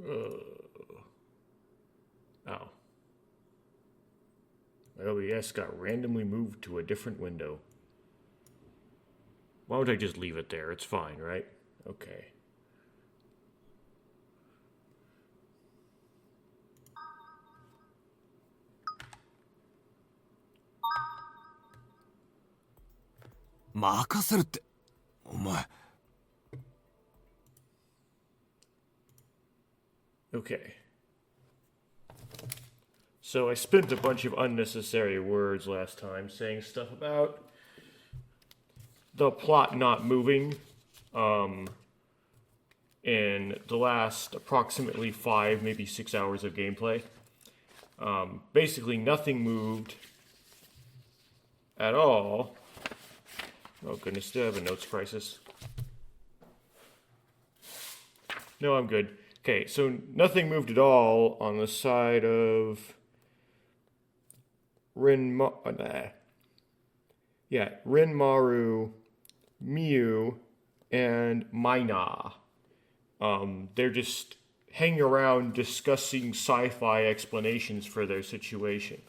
Oh. My OBS got randomly moved to a different window. Why don't I just leave it there? It's fine, right? Okay. Okay. So I spent a bunch of unnecessary words last time saying stuff about the plot not moving in the last approximately 5, maybe 6 hours of gameplay. Basically, nothing moved at all. Oh goodness, do I have a notes crisis? No, I'm good. Okay, so nothing moved at all on the side of Rinmaru, Miu, and Mina. They're just hanging around discussing sci-fi explanations for their situation.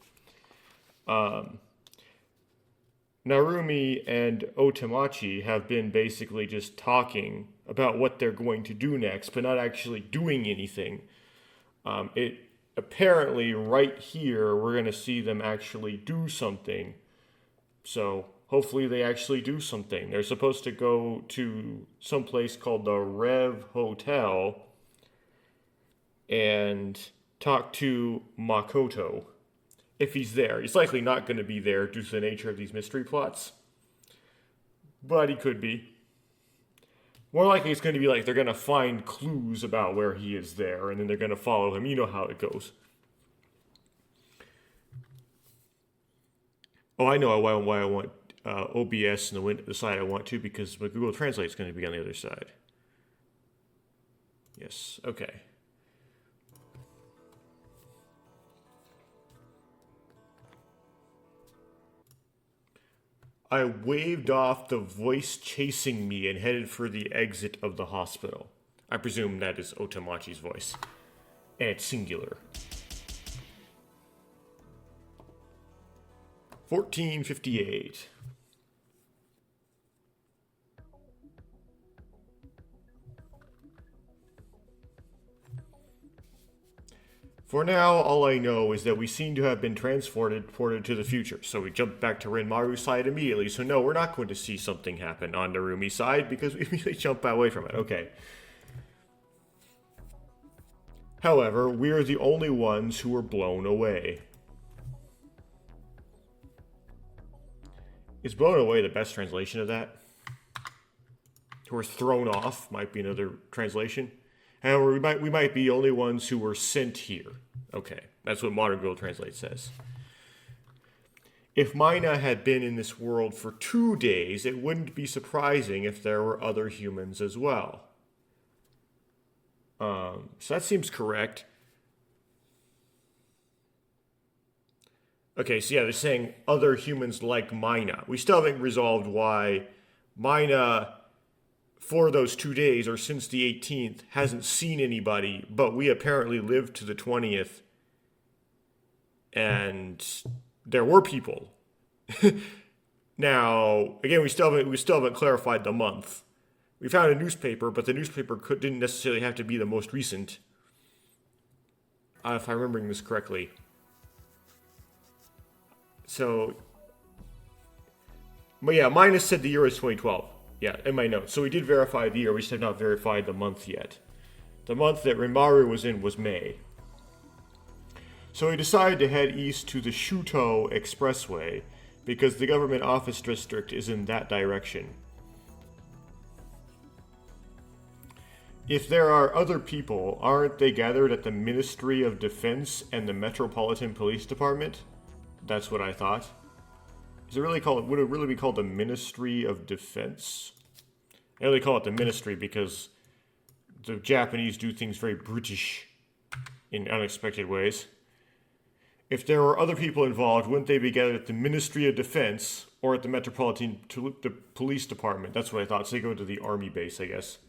Narumi and Otamachi have been basically just talking about what they're going to do next, but not actually doing anything. Apparently right here, we're going to see them actually do something. So hopefully they actually do something. They're supposed to go to some place called the Rev Hotel and talk to Makoto. If he's there. He's likely not going to be there due to the nature of these mystery plots. But he could be. More likely it's going to be like they're going to find clues about where he is there, and then they're going to follow him. You know how it goes. Oh, I know why I want OBS and the side I want to, because my Google Translate is going to be on the other side. Yes, okay. I waved off the voice chasing me and headed for the exit of the hospital. I presume that is Otamachi's voice. And it's singular. 1458. For now, all I know is that we seem to have been transported to the future. So we jumped back to Renmaru's side immediately. So no, we're not going to see something happen on Narumi's side because we immediately jump away from it. Okay. However, we're the only ones who were blown away. Is blown away the best translation of that? Who were thrown off might be another translation. However, we might be the only ones who were sent here. Okay, that's what Modern Google Translate says. If Mina had been in this world for 2 days, it wouldn't be surprising if there were other humans as well. So that seems correct. Okay, so yeah, they're saying other humans like Mina. We still haven't resolved why Mina, for those 2 days, or since the 18th, hasn't seen anybody, but we apparently lived to the 20th, and there were people. Now, again, we still haven't clarified the month. We found a newspaper, but the newspaper didn't necessarily have to be the most recent. If I'm remembering this correctly. So, but yeah, Minus said the year was 2012. Yeah, in my notes. So we did verify the year, we just have not verified the month yet. The month that Rinmaru was in was May. So we decided to head east to the Shuto Expressway because the government office district is in that direction. If there are other people, aren't they gathered at the Ministry of Defense and the Metropolitan Police Department? That's what I thought. Is it really called? Would it really be called the Ministry of Defense? I only call it the Ministry because the Japanese do things very British in unexpected ways. If there were other people involved, wouldn't they be gathered at the Ministry of Defense or at the Metropolitan Police Department? That's what I thought. So they go to the army base, I guess.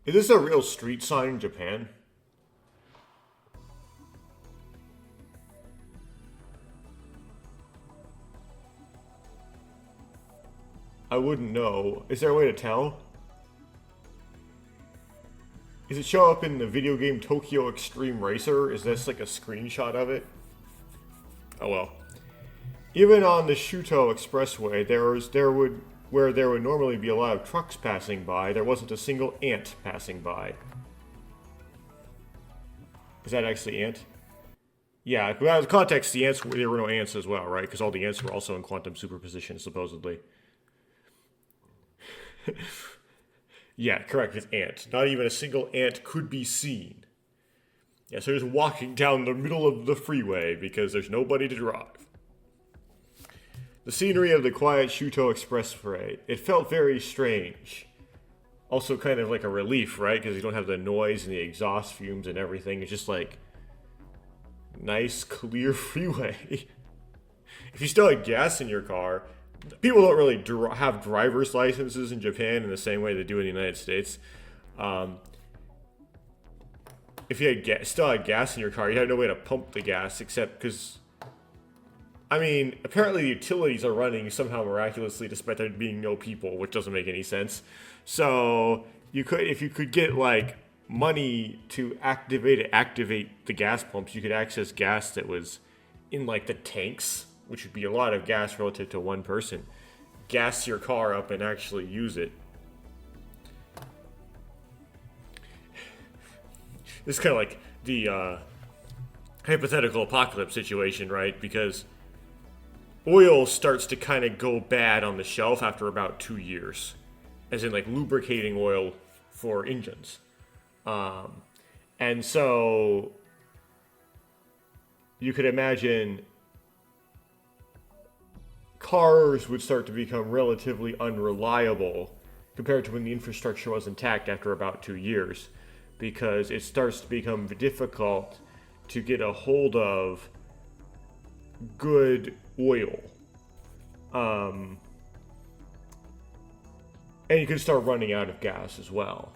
Is this a real street sign in Japan? I wouldn't know. Is there a way to tell? Does it show up in the video game Tokyo Extreme Racer? Is this like a screenshot of it? Oh well. Even on the Shuto Expressway, where there would normally be a lot of trucks passing by, there wasn't a single ant passing by. Is that actually ant? Yeah, without context, there were no ants as well, right? Because all the ants were also in quantum superposition, supposedly. Yeah, correct, it's ant. Not even a single ant could be seen. Yeah, so just walking down the middle of the freeway because there's nobody to drive. The scenery of the quiet Shuto Expressway, it felt very strange. Also kind of like a relief, right? Because you don't have the noise and the exhaust fumes and everything. It's just like nice, clear freeway. If you still had gas in your car, people don't really have driver's licenses in Japan in the same way they do in the United States. If you still had gas in your car, you had no way to pump the gas except because, I mean, apparently the utilities are running somehow miraculously despite there being no people, which doesn't make any sense. So if you could get like money to activate the gas pumps, you could access gas that was in like the tanks, which would be a lot of gas relative to one person. Gas your car up and actually use it. It's kind of like the hypothetical apocalypse situation, right? Because oil starts to kind of go bad on the shelf after about 2 years. As in like lubricating oil for engines. And so you could imagine cars would start to become relatively unreliable compared to when the infrastructure was intact after about 2 years, because it starts to become difficult to get a hold of good oil. And you can start running out of gas as well.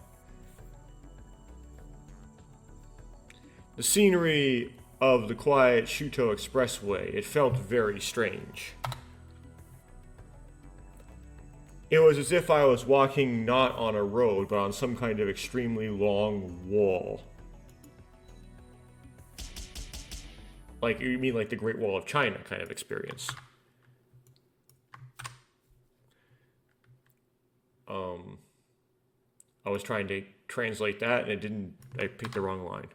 The scenery of the quiet Shuto Expressway, it felt very strange. It was as if I was walking not on a road, but on some kind of extremely long wall. Like, you mean like the Great Wall of China kind of experience. I was trying to translate that and I picked the wrong line.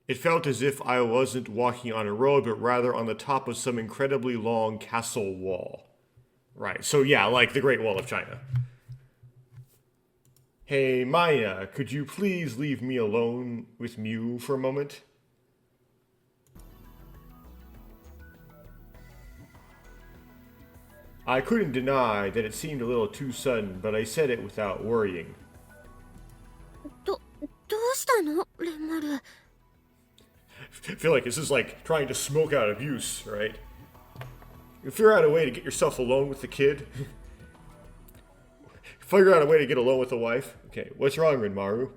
It felt as if I wasn't walking on a road, but rather on the top of some incredibly long castle wall. Right, so yeah, like the Great Wall of China. Hey, Maya, could you please leave me alone with Mew for a moment? I couldn't deny that it seemed a little too sudden, but I said it without worrying. どうしたの、レンマル? I feel like this is like trying to smoke out abuse, right? You figure out a way to get yourself alone with the kid. Figure out a way to get alone with the wife. Okay, what's wrong, Rinmaru?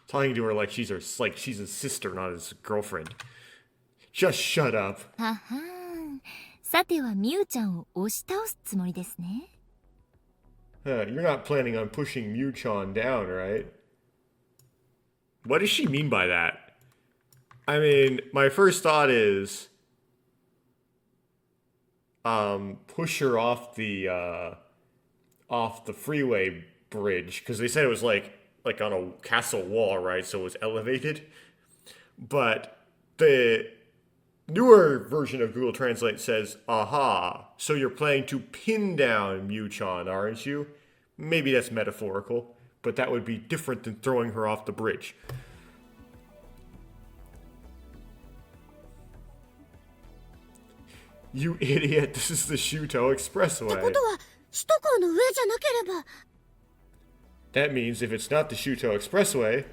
Talking to her like she's his sister, not his girlfriend. Just shut up. ははん。さてはミュウちゃんを押し倒すつもりですね。You're not planning on pushing Mew-chan down, right? What does she mean by that? I mean, my first thought is push her off the freeway bridge, because they said it was like on a castle wall, right? So it was elevated. But the newer version of Google Translate says, aha, so you're planning to pin down Mew-chan, aren't you? Maybe that's metaphorical, but that would be different than throwing her off the bridge. You idiot, this is the Shuto Expressway. That means if it's not the Shuto Expressway,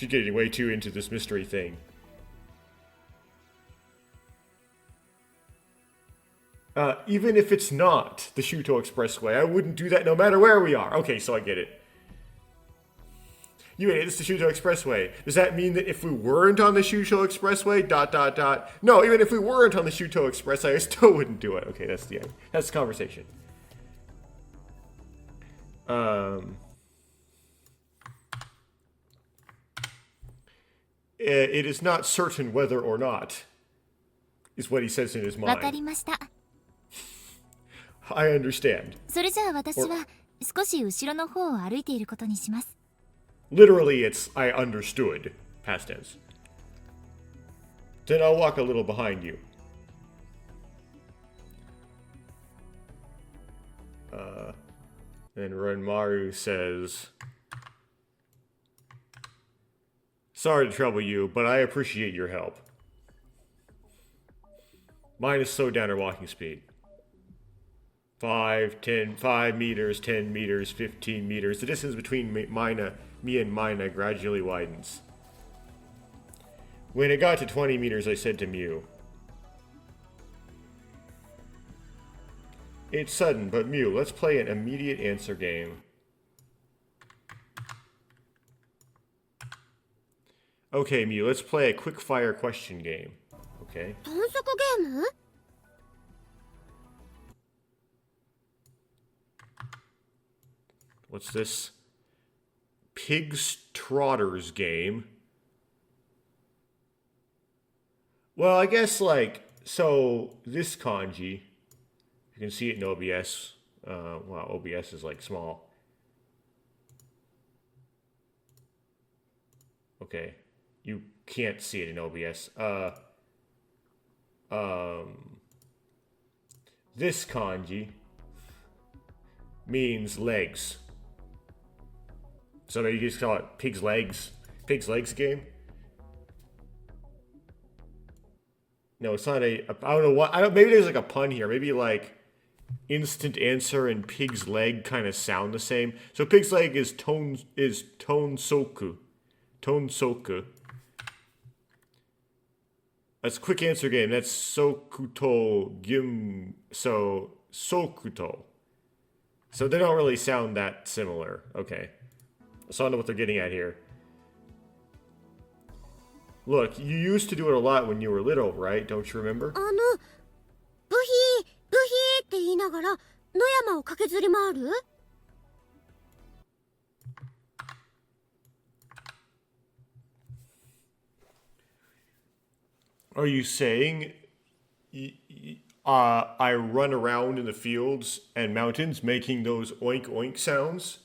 She's getting way too into this mystery thing. Even if it's not the Shuto Expressway, I wouldn't do that no matter where we are. Okay, so I get it. You it's the Shuto Expressway. Does that mean that if we weren't on the Shuto Expressway, ... No, even if we weren't on the Shuto Expressway, I still wouldn't do it. Okay, that's the end. That's the conversation. It is not certain whether or not, is what he says in his わか mind. りました。 I understand. それじゃあ私は少し後ろの方を歩いていることにします。 Literally, it's I understood. Past tense. Then I'll walk a little behind you. Then Renmaru says, sorry to trouble you, but I appreciate your help. Mine is slowed down her walking speed. 5 meters, 10 meters, 15 meters. The distance between me and Mina gradually widens. When it got to 20 meters, I said to Mew, it's sudden, but Mew, let's play an immediate answer game. Okay, Mew, let's play a quick fire question game. Okay. 短足ゲーム? What's this? Pigs Trotters game. Well, I guess, like, so this kanji, you can see it in OBS. Wow, OBS is, like, small. Okay, you can't see it in OBS. This kanji means legs. So maybe you just call it Pig's Legs. Pig's Legs game? No, it's not a... I don't know what... maybe there's like a pun here. Maybe like instant answer and Pig's Leg kind of sound the same. So Pig's Leg is tonsoku. Tonsoku. That's a quick answer game. That's sokuto gim... So, sokuto. So they don't really sound that similar. Okay. So I know what they're getting at here. Look, you used to do it a lot when you were little, right? Don't you remember? ブヒーって言いながら野山を駆けずり回る? Are you saying I run around in the fields and mountains making those oink oink sounds?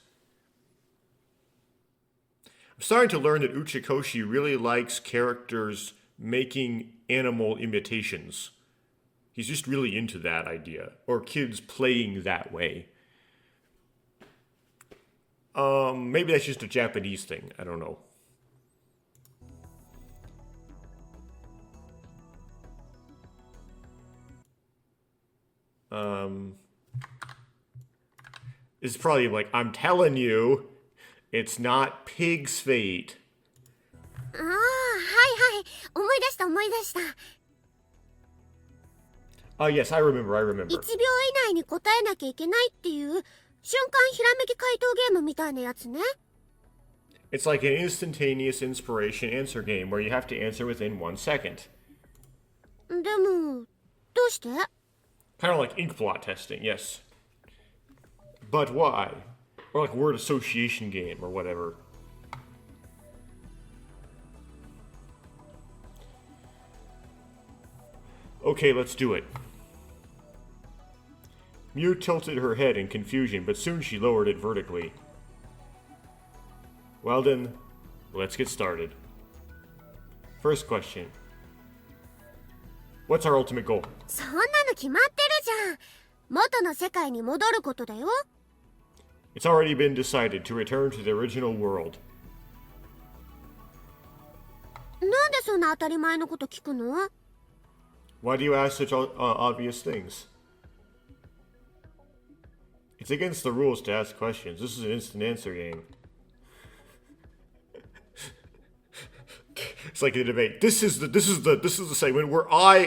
I'm starting to learn that Uchikoshi really likes characters making animal imitations. He's just really into that idea. Or kids playing that way. Maybe that's just a Japanese thing. I don't know. It's probably like, I'm telling you, it's not Pig's fate. ああ、はいはい。思い出した思い出した。 Yes, I remember. 1秒以内に答えなきゃいけないっていう瞬間ひらめき回答ゲームみたいなやつね。 It's like an instantaneous inspiration answer game where you have to answer within 1 second. でも、どうして? Kind of like ink blot testing, yes. But why? Or like word association game or whatever. Okay, let's do it. Mew tilted her head in confusion, but soon she lowered it vertically. Well then, let's get started. First question. What's our ultimate goal? そんなの決まってるじゃん。元の世界に戻ることだよ。 It's already been decided to return to the original world. なんでそんな当たり前のこと聞くの? Why do you ask such obvious things? It's against the rules to ask questions. This is an instant answer game. It's like a debate. This is the segment where I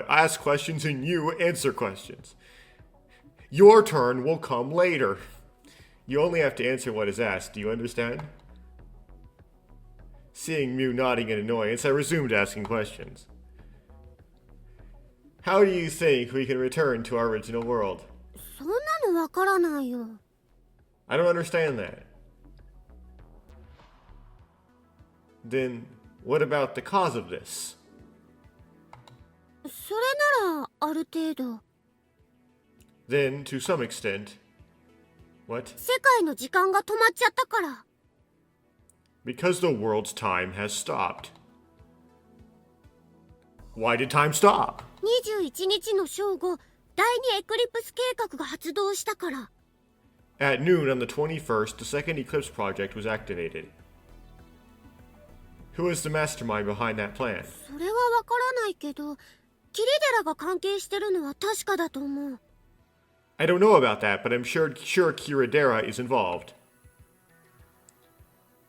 ask questions and you answer questions. Your turn will come later. You only have to answer what is asked. Do you understand? Seeing Mew nodding in annoyance, I resumed asking questions. How do you think we can return to our original world? そんなのわからないよ。 I don't understand that. Then, what about the cause of this? それならある程度。 Then, to some extent, what? 世界の時間が止まっちゃったから。 Because the world's time has stopped. Why did time stop? 21日の正午、第2エクリプス計画が発動したから。 At noon on the 21st, the second Eclipse project was activated. Who is the mastermind behind that plan? それはわからないけど、キリデラが関係してるのは確かだと思う。 I don't know about that, but I'm sure Kiradera is involved.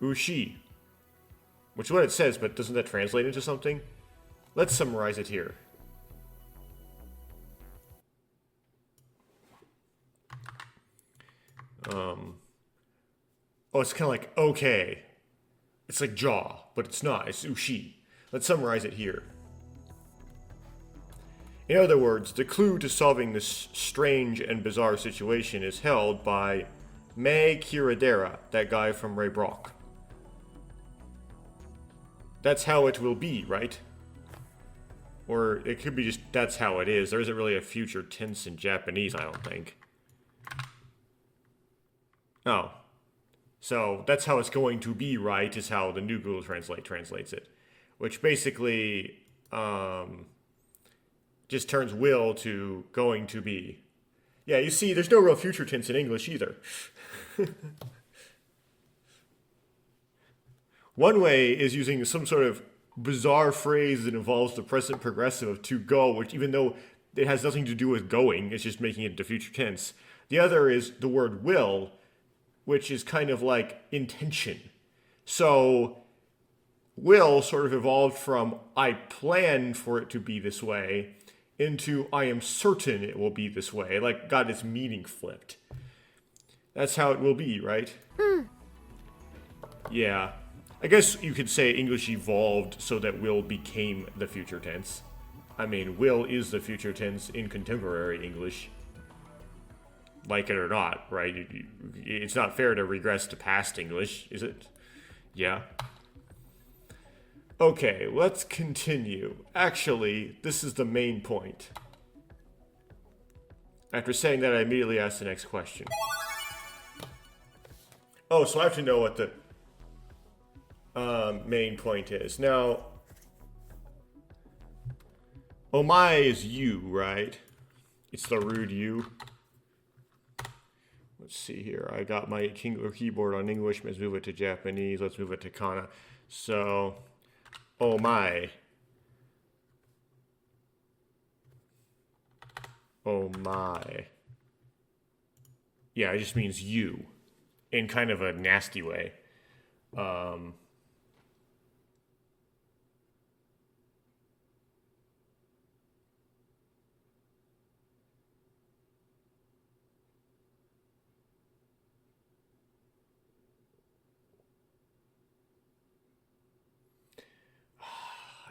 Ushi. Which is what it says, but doesn't that translate into something? Let's summarize it here. Oh, it's kind of like, okay. It's like jaw, but it's not. It's ushi. Let's summarize it here. In other words, the clue to solving this strange and bizarre situation is held by May Kiradera, that guy from Ray Brock. That's how it will be, right? Or it could be just, that's how it is. There isn't really a future tense in Japanese, I don't think. Oh. So, that's how it's going to be, right, is how the new Google Translate translates it. Which basically, just turns will to going to be. Yeah, you see, there's no real future tense in English either. One way is using some sort of bizarre phrase that involves the present progressive of to go, which even though it has nothing to do with going, it's just making it into future tense. The other is the word will, which is kind of like intention. So, will sort of evolved from I plan for it to be this way into I am certain it will be this way. Like, got its meaning flipped. That's how it will be, right? Yeah. I guess you could say English evolved so that will became the future tense. I mean, will is the future tense in contemporary English. Like it or not, right? It's not fair to regress to past English, is it? Yeah. Okay, let's continue. Actually, this is the main point. After saying that, I immediately asked the next question. Oh, so I have to know what the main point is. Now, Omae is you, right? It's the rude you. Let's see here. I got my keyboard on English. Let's move it to Japanese. Let's move it to Kana. So, Omae. Omae. Yeah, it just means you. In kind of a nasty way.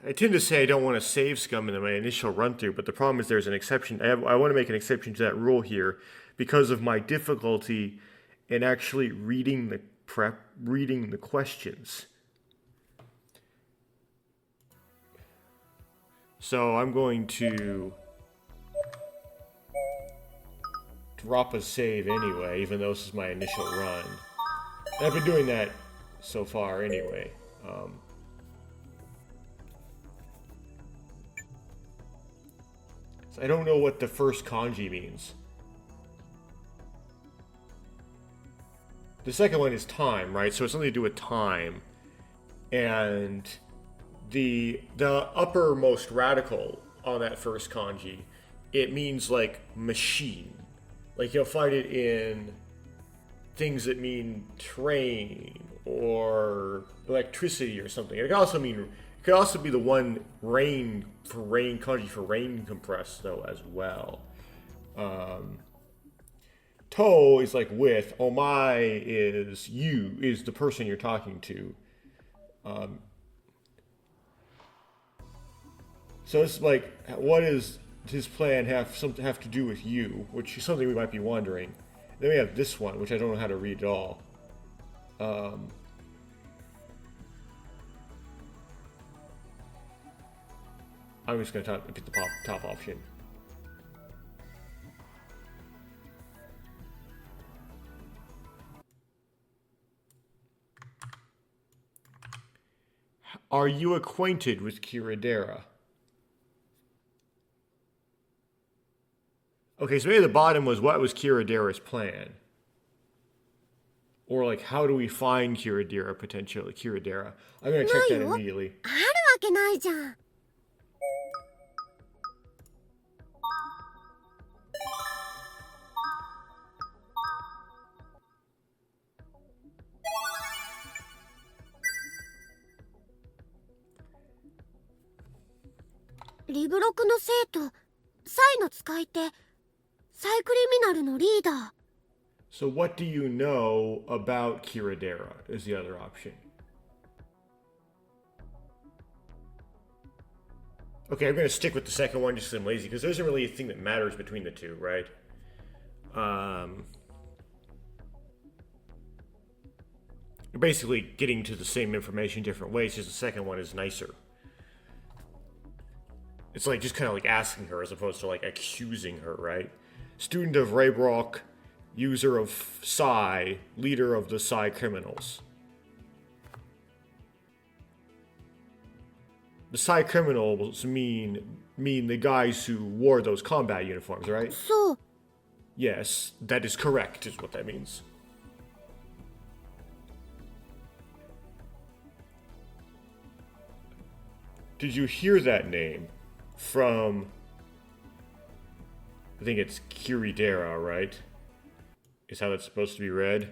I tend to say I don't want to save scum in my initial run through, but the problem is there's an exception. I want to make an exception to that rule here because of my difficulty in actually reading the questions. So I'm going to drop a save anyway, even though this is my initial run. And I've been doing that so far anyway. So I don't know what the first kanji means. The second one is time, right? So it's something to do with time. And the uppermost radical on that first kanji, it means like machine. Like you'll find it in things that mean train or electricity or something. It can also mean It could also be the one rain for rain, kanji for rain compressed, though, as well. To is like with. Omai is you, is the person you're talking to. So it's like, what does his plan have to do with you? Which is something we might be wondering. Then we have this one, which I don't know how to read at all. I'm just going to pick the top option. Are you acquainted with Kiradera? Okay, so maybe the bottom was, what was Kiradera's plan? Or like, how do we find Kiradera potentially? Kiradera. I'm going to check that immediately. あるわけないじゃん。リブロクの生徒、サイの使い手、サイクリミナルのリーダー。So what do you know about Kiradera is the other option. Okay, I'm going to stick with the second one just because I'm lazy, because there isn't really a thing that matters between the two, right? You're basically getting to the same information different ways, just the second one is nicer. It's like just kind of like asking her as opposed to like accusing her, right? Student of Raybrock, user of Psy, leader of the Psy criminals. The Psy criminals mean the guys who wore those combat uniforms, right? So. Yes, that is correct, is what that means. Did you hear that name from, I think it's Kiradera, right? Is how that's supposed to be read.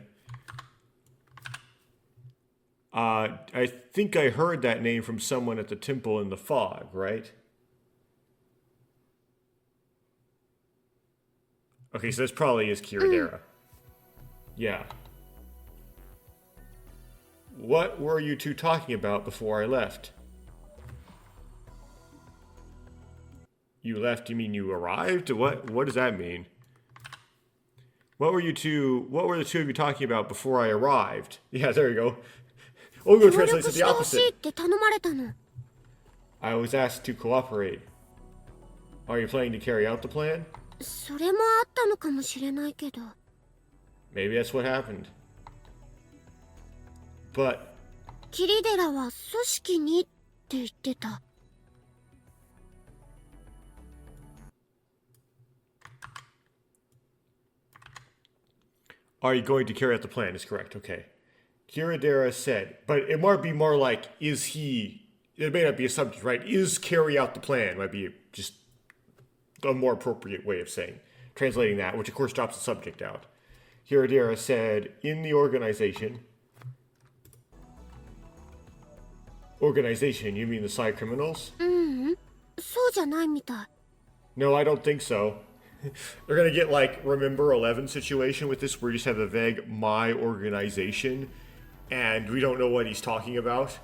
I think I heard that name from someone at the temple in the fog, right? Okay, so this probably is Kiradera. Yeah. What were you two talking about before I left? You left, you mean you arrived? What does that mean? What were the two of you talking about before I arrived? Yeah, there you go. Ogo translates it the opposite. I was asked to cooperate. Are you planning to carry out the plan? それもあったのかもしれないけど。Maybe that's what happened. But キリデラは組織にって言ってた。Are you going to carry out the plan? Is correct. Okay. Kiradera said, but it might be more like, is he... It may not be a subject, right? Is carry out the plan might be just a more appropriate way of saying. Translating that, which of course drops the subject out. Kiradera said, in the organization... Organization, you mean the Psy criminals? そうじゃないみたい。No, I don't think so. They're gonna get like Remember 11 situation with this, where you just have the vague my organization, and we don't know what he's talking about,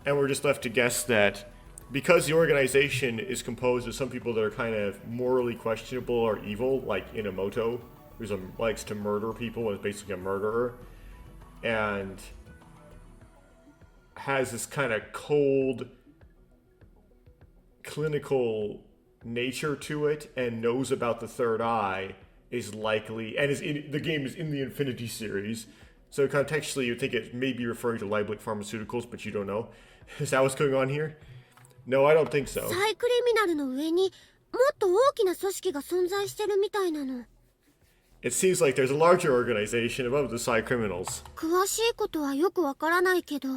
and we're just left to guess that because the organization is composed of some people that are kind of morally questionable or evil, like Inamoto, who likes to murder people and is basically a murderer, and has this kind of cold, clinical nature to it, and knows about the third eye, is likely, and the game is in the Infinity series, so contextually you'd think it may be referring to Lieblich Pharmaceuticals, but you don't know. Is that what's going on here? No, I don't think so. サイクリミナルの上にもっと大きな組織が存在してるみたいなの。It seems like there's a larger organization above the Psy criminals. 詳しいことはよくわからないけど。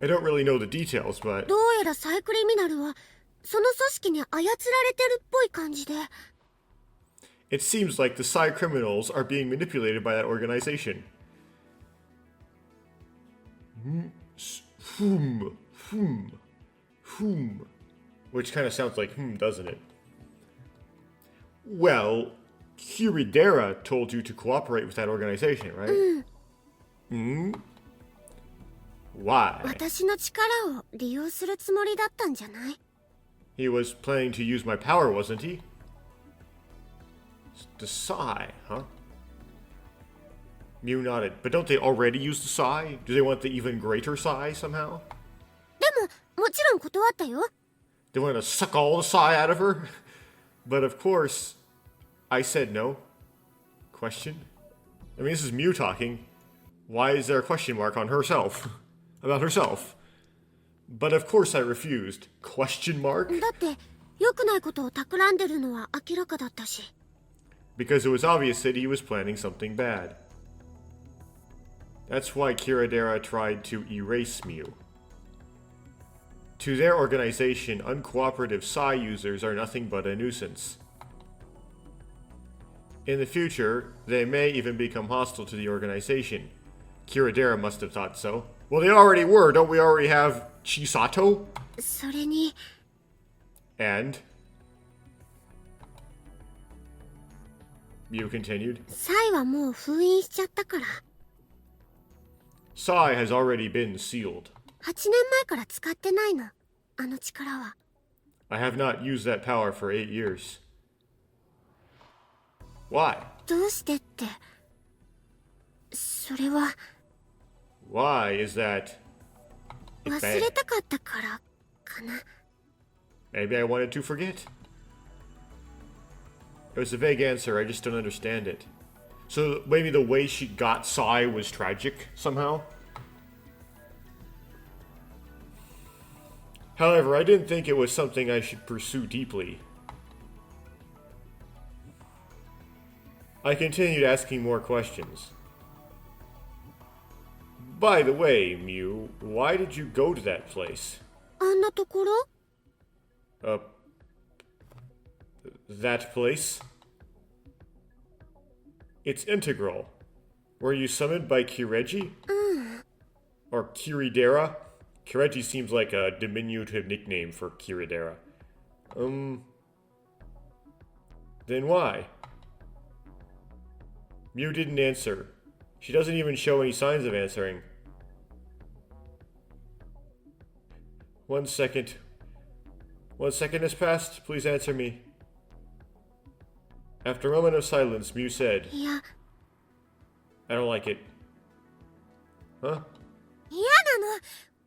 I don't really know the details, but... どうやらサイクリミナルはその組織に操られてるっぽい感じで。It seems like the Psy criminals are being manipulated by that organization. Whom. Which kind of sounds like doesn't it? Well, Kiridera told you to cooperate with that organization, right? Why? 私の力を利用するつもりだったんじゃない？ He was planning to use my power, wasn't he? The Psy, huh? Mew nodded. But don't they already use the Psy? Do they want the even greater Psy somehow? でも、もちろん断ったよ。 They want to suck all the Psy out of her? But of course, I said no. Question? I mean, this is Mew talking. Why is there a question mark on herself? About herself? But of course I refused. Question mark? だって、良くないことを企んでるのは明らかだったし。 Because it was obvious that he was planning something bad. That's why Kiradera tried to erase Mew. To their organization, uncooperative Psy users are nothing but a nuisance. In the future, they may even become hostile to the organization. Kiradera must have thought so. Well, they already were. Don't we already have Chisato? それに、 And? Mew continued. サイはもう封印しちゃったから。 Psy has already been sealed. 8年前から使ってないの。あの力は。 I have not used that power for 8 years. Why? どうしてって。それは、 Why is that? 忘 Bad. れたかったからかな。 Maybe I wanted to forget. It was a vague answer, I just don't understand it. So maybe the way she got Psy was tragic, somehow? However, I didn't think it was something I should pursue deeply. I continued asking more questions. By the way, Mew, why did you go to that place? あんなところ？ That place? It's integral. Were you summoned by Kireji? Or Kiridera? Kireji seems like a diminutive nickname for Kiridera. Then why? Mew didn't answer. She doesn't even show any signs of answering. 1 second. 1 second has passed. Please answer me. After a moment of silence, Mew said, いや、 I don't like it. Huh? 嫌なの。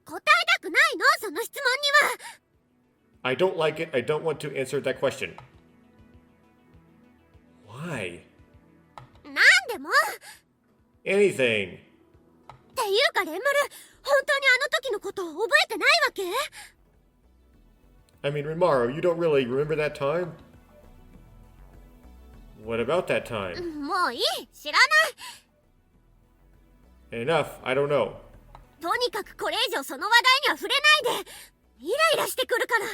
答えたくないの、その質問には。 I don't like it. I don't want to answer that question. Why? なんでも。 Anything. っていうか、レンマル、本当にあの時のことを覚えてないわけ？ I mean, Rimaro, you don't really remember that time? What about that time? もういい、知らない。 Enough. I don't know. とにかくこれ以上その話題には触れないで。イライラしてくるから。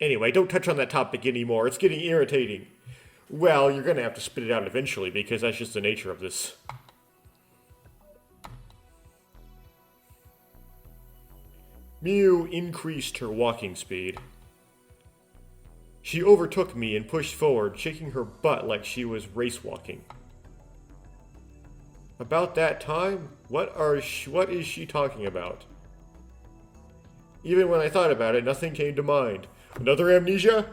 Anyway, don't touch on that topic anymore. It's getting irritating. Well, you're gonna have to spit it out eventually because that's just the nature of this. Mew increased her walking speed. She overtook me and pushed forward, shaking her butt like she was race walking. About that time? What is she talking about? Even when I thought about it, nothing came to mind. Another amnesia?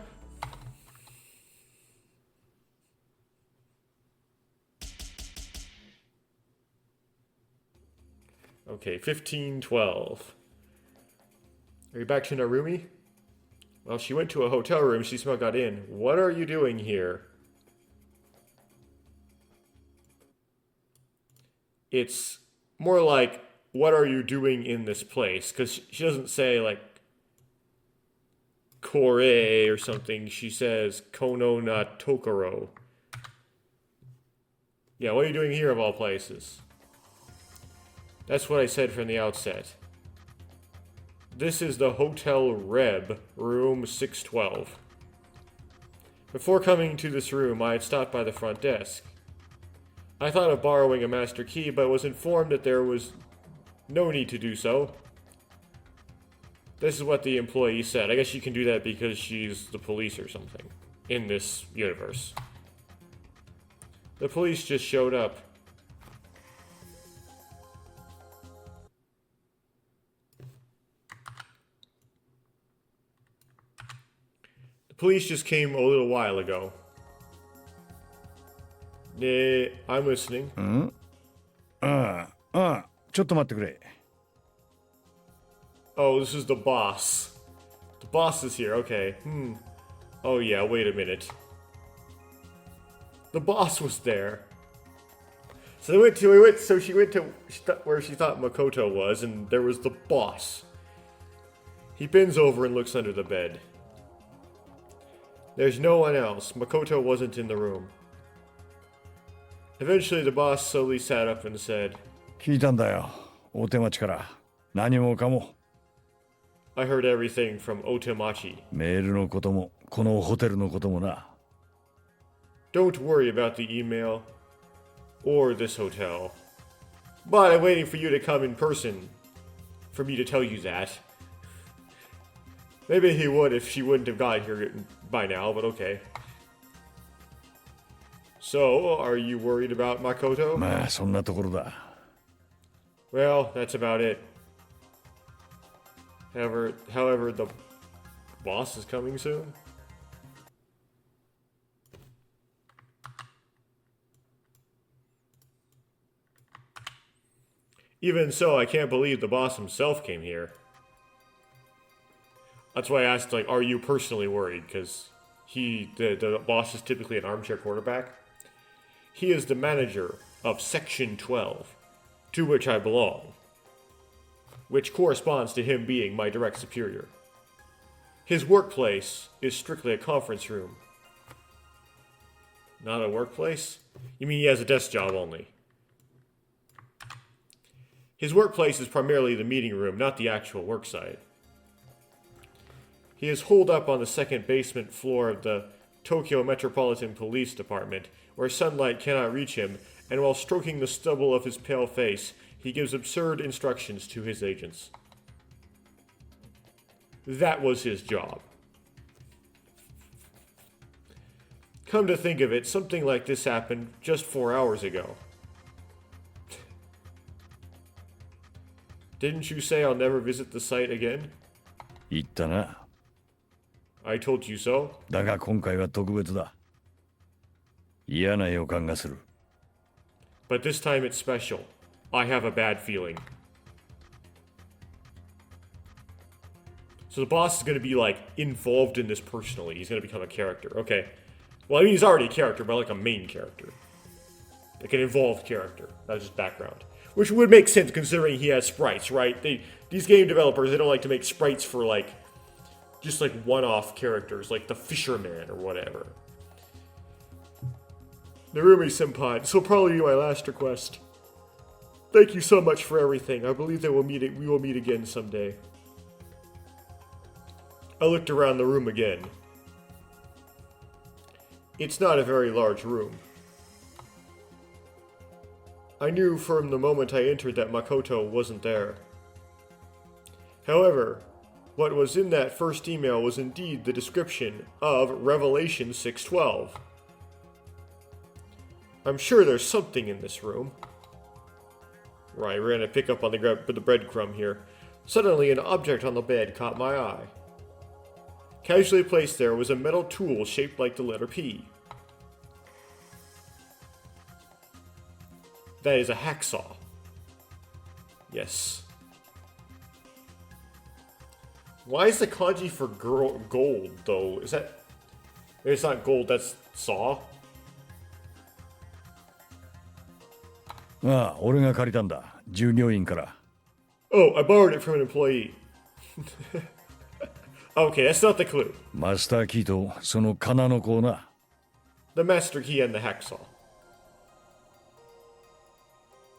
Okay, 1512. Are you back to Narumi? Well, she went to a hotel room, she somehow got in. What are you doing here? It's more like, what are you doing in this place? Because she doesn't say, like, Kore or something. She says, Kono na Tokoro. Yeah, what are you doing here of all places? That's what I said from the outset. This is the Hotel Reb, room 612. Before coming to this room, I had stopped by the front desk. I thought of borrowing a master key, but was informed that there was no need to do so. This is what the employee said. I guess she can do that because she's the police or something in this universe. The police just showed up. The police just came a little while ago. I'm listening. ちょっと待ってくれ。 Oh, this is the boss. The boss is here, okay. Oh yeah, wait a minute. The boss was there. So she went to where she thought Makoto was, and there was the boss. He bends over and looks under the bed. There's no one else. Makoto wasn't in the room. Eventually, the boss slowly sat up and said, 聞いたんだよ。大手町から。何もかも。 I heard everything from Otemachi. メールのことも、このホテルのこともな。 Don't worry about the email or this hotel. But I'm waiting for you to come in person for me to tell you that. Maybe he would if she wouldn't have got here by now, but okay. So, are you worried about Makoto? まあ、そんなところだ。 Well, that's about it. However, the boss is coming soon. Even so, I can't believe the boss himself came here. That's why I asked, like, are you personally worried? Because the boss is typically an armchair quarterback. He is the manager of Section 12, to which I belong, which corresponds to him being my direct superior. His workplace is strictly a conference room. Not a workplace? You mean he has a desk job only? His workplace is primarily the meeting room, not the actual worksite. He is holed up on the second basement floor of the Tokyo Metropolitan Police Department, where sunlight cannot reach him, and while stroking the stubble of his pale face, he gives absurd instructions to his agents. That was his job. Come to think of it, something like this happened just 4 hours ago. Didn't you say I'll never visit the site again? 言ったな。 I told you so. だが今回は特別だ。嫌な予感がする。 But this time it's special. I have a bad feeling. So the boss is going to be, like, involved in this personally. He's going to become a character. Okay. Well, I mean, he's already a character, but like a main character. Like an involved character. Not just background. Which would make sense considering he has sprites, right? These game developers, they don't like to make sprites for, like, just like one-off characters, like the fisherman or whatever. Narumi-senpai, this will probably be my last request. Thank you so much for everything. I believe that we will meet again someday. I looked around the room again. It's not a very large room. I knew from the moment I entered that Makoto wasn't there. However, what was in that first email was indeed the description of Revelation 6:12. I'm sure there's something in this room. Right, we're gonna pick up on the breadcrumb here. Suddenly, an object on the bed caught my eye. Casually placed there was a metal tool shaped like the letter P. That is a hacksaw. Yes. Why is the kanji for gold, though? Is that... It's not gold, that's saw? ああ、俺が借りたんだ。従業員から。 Oh, I borrowed it from an employee. Okay, that's not the clue. マスターキーとその金の子をな。 The master key and the hacksaw.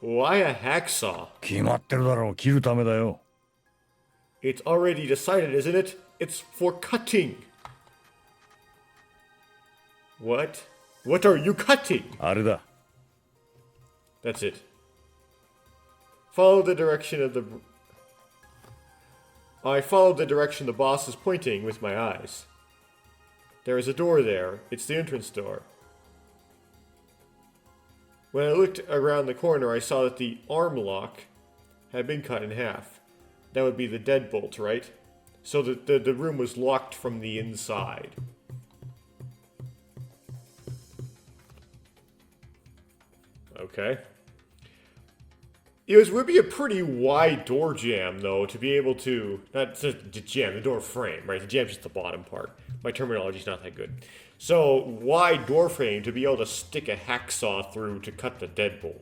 Why a hacksaw? 決まってるだろう。切るためだよ。 It's already decided, isn't it? It's for cutting. What? What are you cutting? あれだ。 That's it. Follow the direction of the... I followed the direction the boss is pointing with my eyes. There is a door there. It's the entrance door. When I looked around the corner, I saw that the arm lock had been cut in half. That would be the deadbolt, right? So the room was locked from the inside. Okay. It would be a pretty wide door jamb, though, to be able to... Not to jam, the door frame, right? The jam's just the bottom part. My terminology's not that good. So, wide door frame to be able to stick a hacksaw through to cut the deadbolt.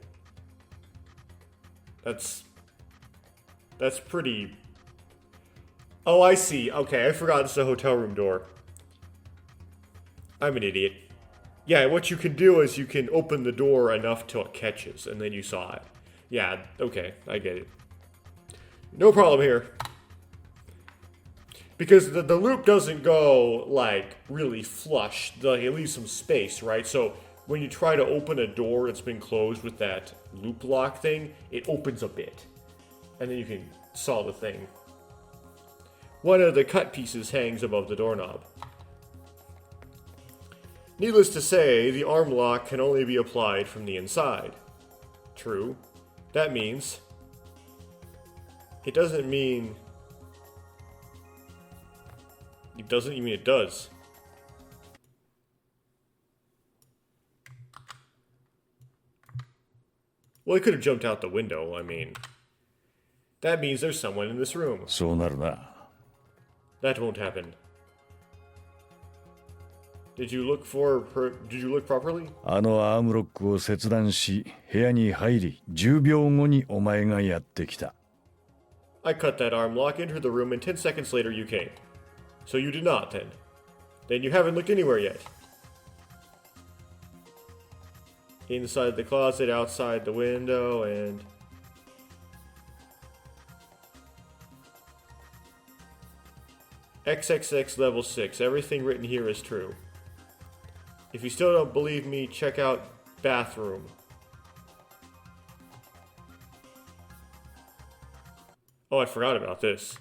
That's pretty... Oh, I see. Okay, I forgot it's a hotel room door. I'm an idiot. Yeah, what you can do is you can open the door enough till it catches, and then you saw it. Yeah, okay, I get it. No problem here. Because the loop doesn't go, like, really flush. Like, it leaves some space, right? So, when you try to open a door that's been closed with that loop lock thing, it opens a bit. And then you can saw the thing. One of the cut pieces hangs above the doorknob. Needless to say, the arm lock can only be applied from the inside. True. That means... It doesn't mean... It doesn't mean it does. Well, it could have jumped out the window, I mean... That means there's someone in this room. そうなるな。 That won't happen. Did you look properly? あのアームロックを切断し、部屋に入り、10秒後にお前がやってきた。I cut that arm lock, entered the room, and 10 seconds later you came. So you did not, then. Then you haven't looked anywhere yet. Inside the closet, outside the window, and... XXX level 6. Everything written here is true. If you still don't believe me, check out bathroom. Oh, I forgot about this.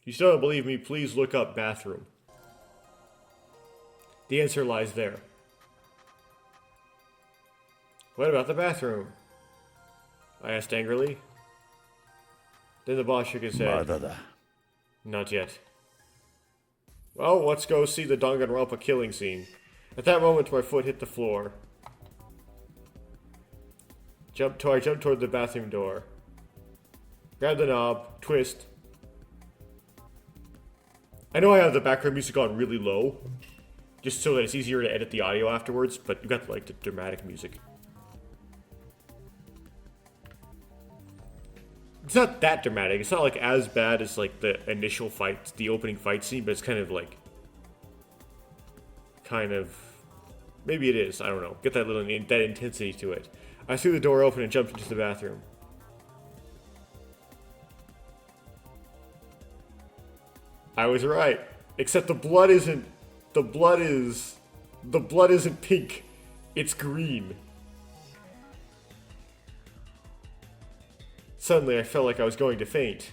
If you still don't believe me, please look up bathroom. The answer lies there. What about the bathroom? I asked angrily. Then the boss shook his head. まだだ。 Not yet. Well, let's go see the Danganronpa killing scene. At that moment, my foot hit the floor. I jumped toward the bathroom door. Grab the knob, twist. I know I have the background music on really low, just so that it's easier to edit the audio afterwards, but you got like the dramatic music. It's not that dramatic. It's not like as bad as like the initial fight, the opening fight scene, but it's kind of maybe it is. I don't know. Get that that intensity to it. I threw the door open and jumped into the bathroom. I was right, except the blood isn't pink. It's green. Suddenly, I felt like I was going to faint.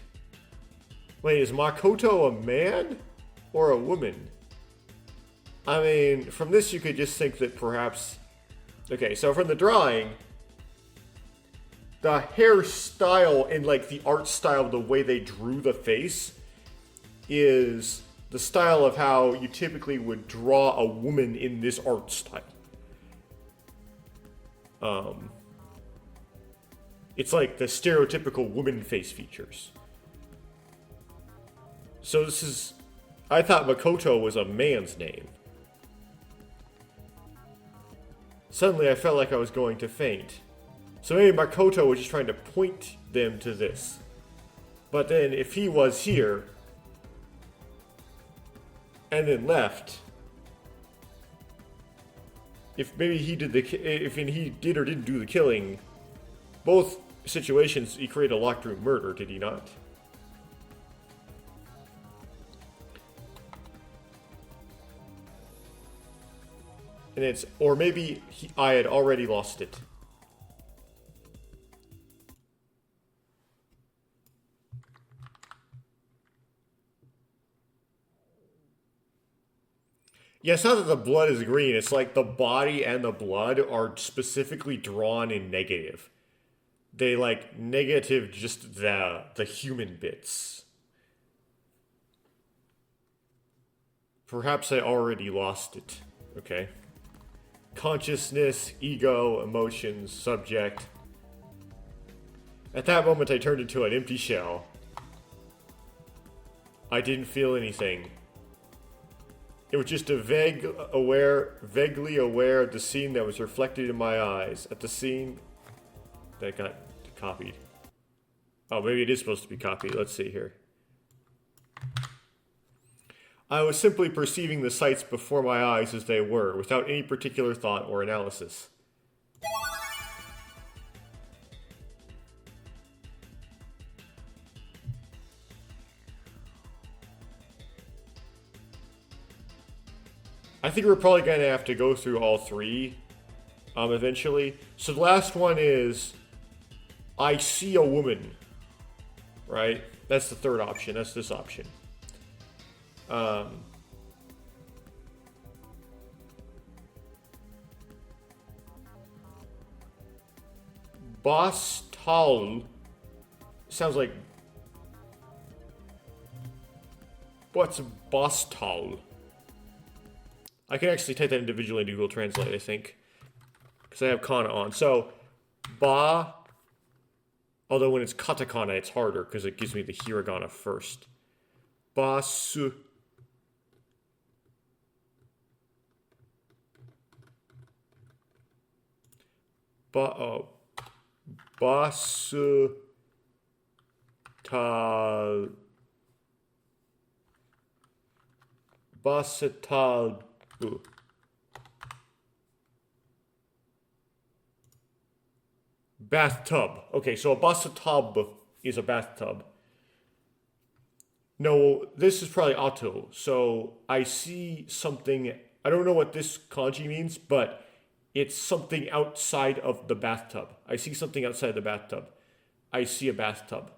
Wait, is Makoto a man? Or a woman? I mean, from this you could just think that perhaps... Okay, so from the drawing, the hairstyle and like the art style, the way they drew the face, is the style of how you typically would draw a woman in this art style. It's like the stereotypical woman face features. So this is... I thought Makoto was a man's name. Suddenly I felt like I was going to faint. So maybe Makoto was just trying to point them to this. But then if he was here... and then left... If maybe he did if he did or didn't do the killing... Both situations, he created a locked room murder, did he not? And it's... Or maybe I had already lost it. Yeah, it's not that the blood is green. It's like the body and the blood are specifically drawn in negative. They like negative just the human bits. Perhaps I already lost it. Okay. Consciousness, ego, emotions, subject. At that moment, I turned into an empty shell. I didn't feel anything. It was just a vaguely aware of the scene that was reflected in my eyes. At the scene that got copied. Oh, maybe it is supposed to be copied. Let's see here. I was simply perceiving the sights before my eyes as they were, without any particular thought or analysis. I think we're probably going to have to go through all three eventually. So the last one is, I see a woman, right? That's the third option. That's this option. Bostal sounds like, what's Bostal? I can actually type that individually into Google Translate, I think, because I have kana on. So, ba, although when it's katakana, it's harder because it gives me the hiragana first. Basu. Basu. Tal. Basatal. Bathtub. Okay, so a basatub is a bathtub. No, this is probably auto. So I see something. I don't know what this kanji means, but it's something outside of the bathtub. I see something outside the bathtub. I see a bathtub.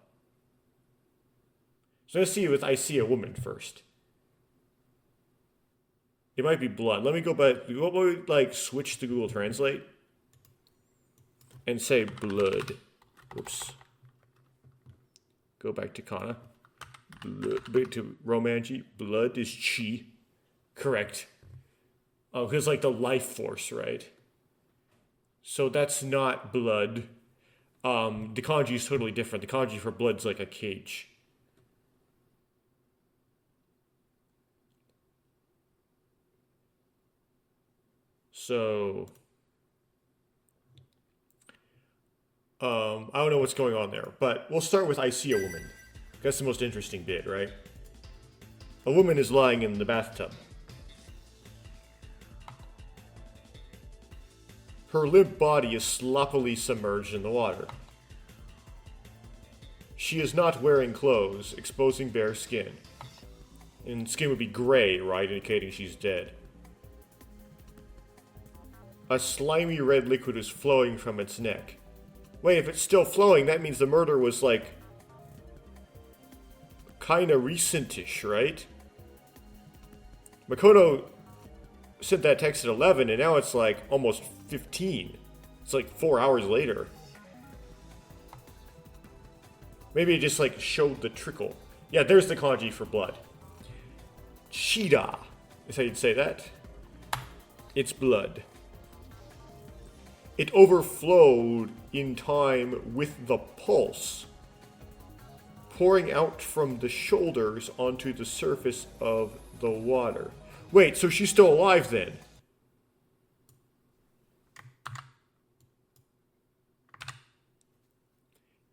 So let's see with I see a woman first. It might be blood. Let me go back. What would like switch to Google Translate and say blood? Whoops. Go back to kana. Blood, to Romanji. Blood is chi. Correct. Oh, because like the life force, right? So that's not blood. The kanji is totally different. The kanji for blood's like a cage. So, I don't know what's going on there, but we'll start with I see a woman. That's the most interesting bit, right? A woman is lying in the bathtub. Her limp body is sloppily submerged in the water. She is not wearing clothes, exposing bare skin. And skin would be gray, right, indicating she's dead. A slimy red liquid is flowing from its neck. Wait, if it's still flowing, that means the murder was like kinda recent-ish, right? Makoto sent that text at 11, and now it's like almost 15. It's like 4 hours later. Maybe it just like showed the trickle. Yeah, there's the kanji for blood. Shida is how you'd say that. It's blood. It overflowed in time with the pulse, pouring out from the shoulders onto the surface of the water. Wait, so she's still alive then?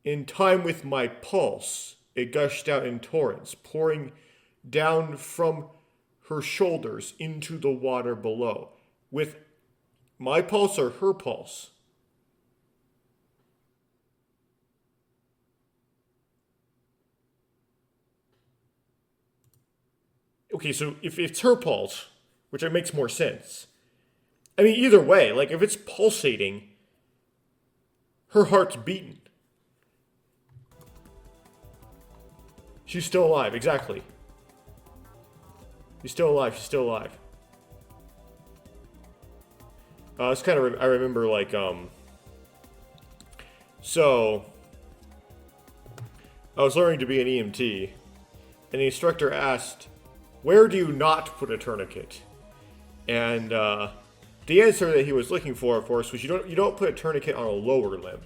In time with my pulse, it gushed out in torrents, pouring down from her shoulders into the water below. With my pulse or her pulse? Okay, so if it's her pulse, which makes more sense. I mean, either way, like if it's pulsating, her heart's beating. She's still alive, exactly. She's still alive, she's still alive. It's kind of, I remember, like, so, I was learning to be an EMT, and the instructor asked, where do you not put a tourniquet? And, the answer that he was looking for, of course, was you don't put a tourniquet on a lower limb.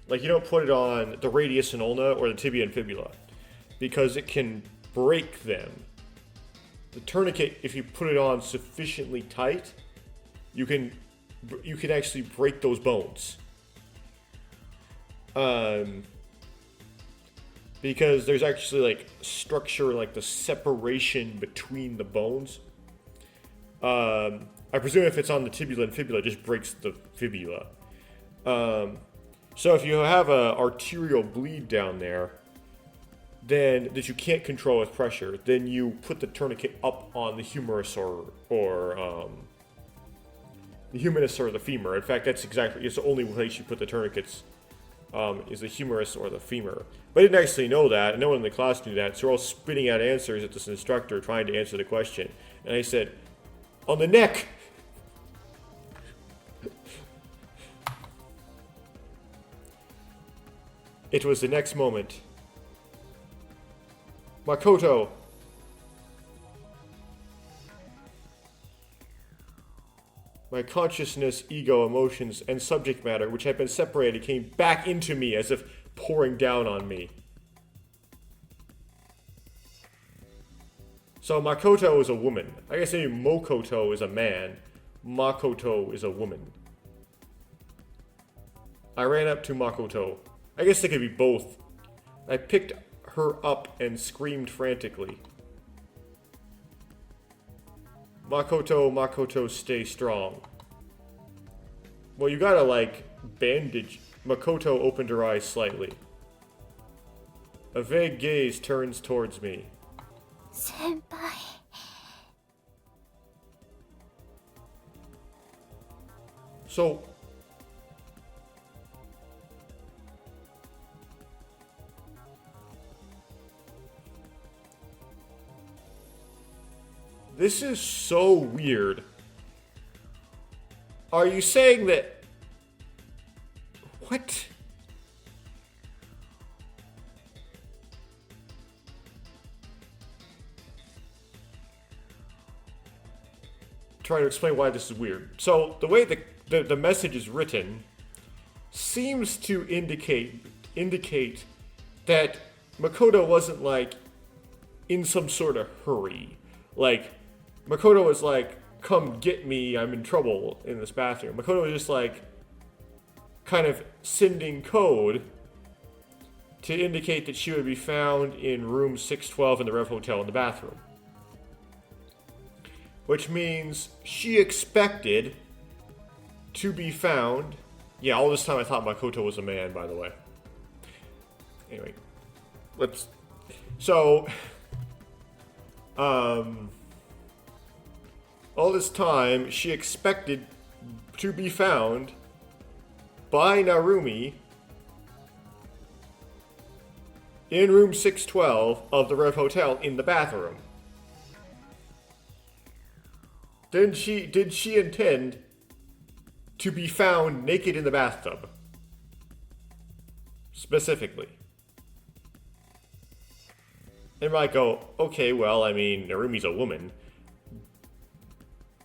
Like, you don't put it on the radius and ulna or the tibia and fibula, because it can break them. The tourniquet, if you put it on sufficiently tight, you can actually break those bones. Because there's actually, like, structure, like the separation between the bones. I presume if it's on the tibia and fibula, it just breaks the fibula. So if you have a arterial bleed down there, then that you can't control with pressure, then you put the tourniquet up on the humerus or the humerus or the femur. In fact, it's the only place you put the tourniquets, is the humerus or the femur. But I didn't actually know that, and no one in the class knew that, so we're all spitting out answers at this instructor trying to answer the question. And I said, on the neck! It was the next moment. Makoto! My consciousness, ego, emotions, and subject matter, which had been separated, came back into me as if pouring down on me. So Makoto is a woman. I guess maybe Mokoto is a man. Makoto is a woman. I ran up to Makoto. I guess they could be both. I picked her up and screamed frantically. Makoto, Makoto, stay strong. Well, you gotta, like, bandage. Makoto opened her eyes slightly. A vague gaze turns towards me. Senpai. So... this is so weird. Are you saying that... what? Trying to explain why this is weird. So, the way the message is written seems to indicate that Makoto wasn't, like, in some sort of hurry. Like, Makoto was like, come get me, I'm in trouble in this bathroom. Makoto was just like, kind of sending code to indicate that she would be found in room 612 in the Rev Hotel in the bathroom. Which means she expected to be found... yeah, all this time I thought Makoto was a man, by the way. Anyway, let's... so... all this time, she expected to be found by Narumi in room 612 of the Rev Hotel in the bathroom. Did she intend to be found naked in the bathtub? Specifically. And might go, okay, well, I mean, Narumi's a woman.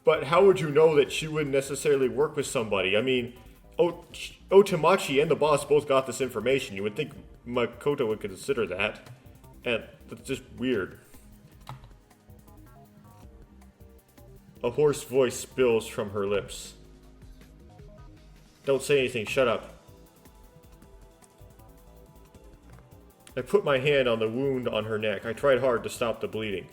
But how would you know that she wouldn't necessarily work with somebody? I mean, Otamachi and the boss both got this information. You would think Makoto would consider that. And that's just weird. A hoarse voice spills from her lips. Don't say anything, shut up. I put my hand on the wound on her neck. I tried hard to stop the bleeding.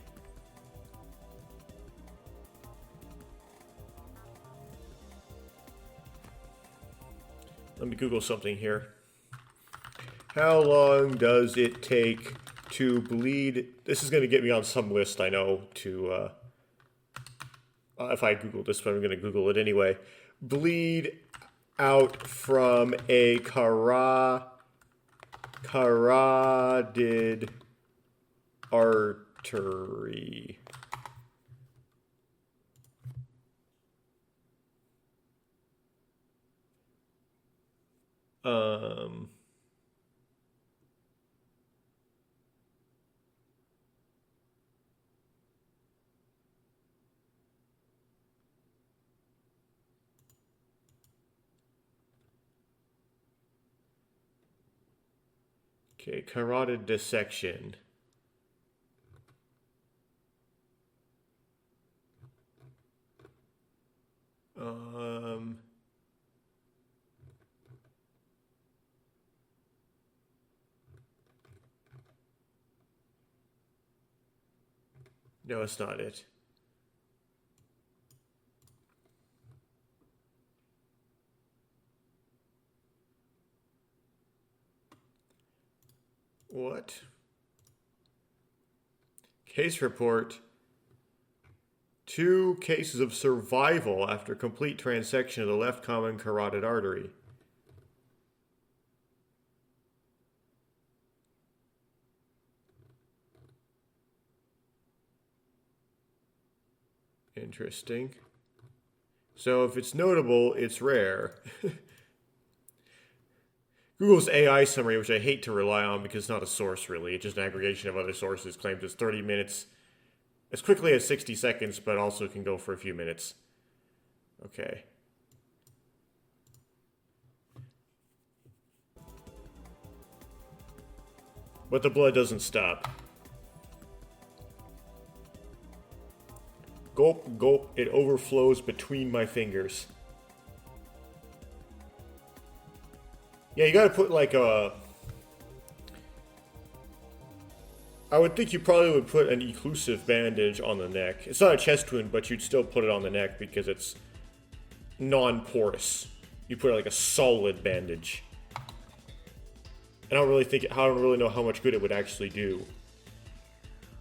Let me Google something here. How long does it take to bleed? This is going to get me on some list, I know, to... if I Google this, but I'm going to Google it anyway. Bleed out from a carotid artery. Um... Okay, carotid dissection. No, it's not it. What? Case report. 2 cases of survival after complete transection of the left common carotid artery. Interesting. So if it's notable, it's rare. Google's AI summary, which I hate to rely on because it's not a source really, it's just an aggregation of other sources, claims it's 30 minutes as quickly as 60 seconds, but also can go for a few minutes. Okay. But the blood doesn't stop. Gulp, gulp, it overflows between my fingers. Yeah, you gotta put like a... I would think you probably would put an occlusive bandage on the neck. It's not a chest wound, but you'd still put it on the neck because it's non-porous. You put like a solid bandage. I don't really know how much good it would actually do.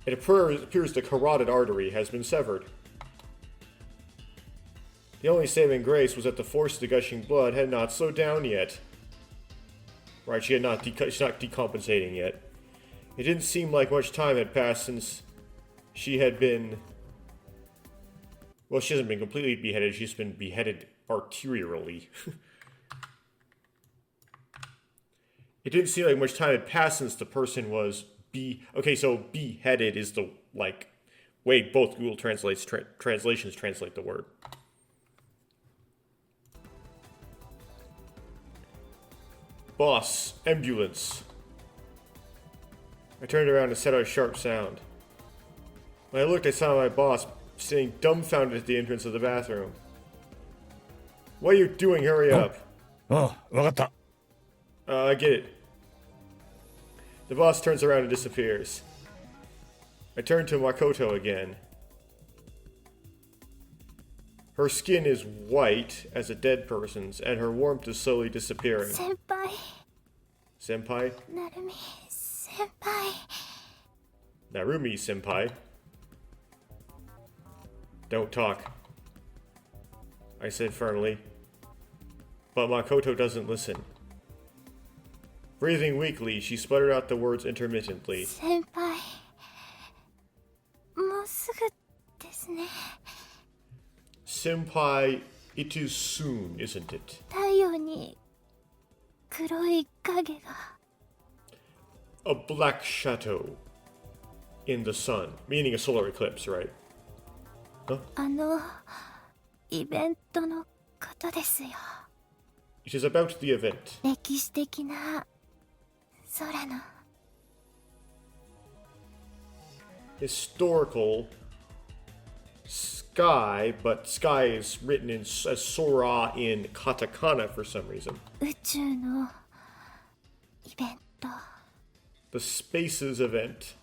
It appears the carotid artery has been severed. The only saving grace was that the force of the gushing blood had not slowed down yet. Right, she's not decompensating yet. It didn't seem like much time had passed since she had been... Well, she hasn't been completely beheaded, she's been beheaded arterially. It didn't seem like much time had passed since the person was Okay, so beheaded is the, like, way both Google translations translate the word. Boss, ambulance. I turned around and set out a sharp sound. When I looked, I saw my boss sitting dumbfounded at the entrance of the bathroom. What are you doing? Hurry up. Oh, わかった. I get it. The boss turns around and disappears. I turn to Makoto again. Her skin is white as a dead person's, and her warmth is slowly disappearing. Senpai. Senpai? Narumi senpai. Narumi senpai. Don't talk, I said firmly. But Makoto doesn't listen. Breathing weakly, she sputtered out the words intermittently. Senpai. もうすぐですね。 Senpai, it is soon, isn't it? 太陽に黒い影が。 A black shadow in the sun, meaning a solar eclipse, right? Huh? イベントのことですよ。 It is about the event. 歴史的な空の。 Historical sky, but sky is written as Sora in katakana for some reason. 宇宙のイベント。 The spaces event.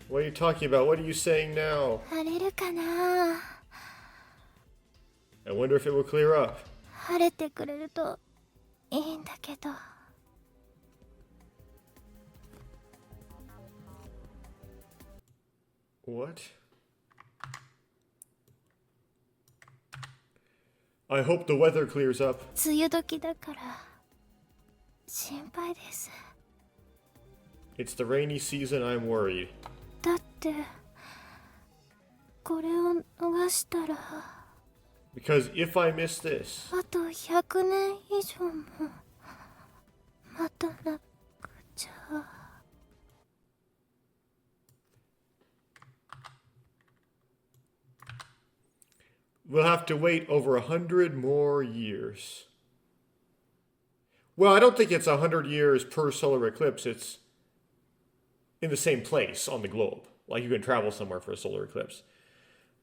What are you talking about? What are you saying now? 晴れるかな。 I wonder if it will clear up. 晴れてくれるといいんだけど。 What? I hope the weather clears up. 梅雨時だから心配です。 It's the rainy season, I'm worried. だってこれを逃したら。Because if I miss this... あと100年以上も待たなくちゃ。We'll have to wait over 100 more years. Well, I don't think it's 100 years per solar eclipse. It's in the same place on the globe. Like you can travel somewhere for a solar eclipse.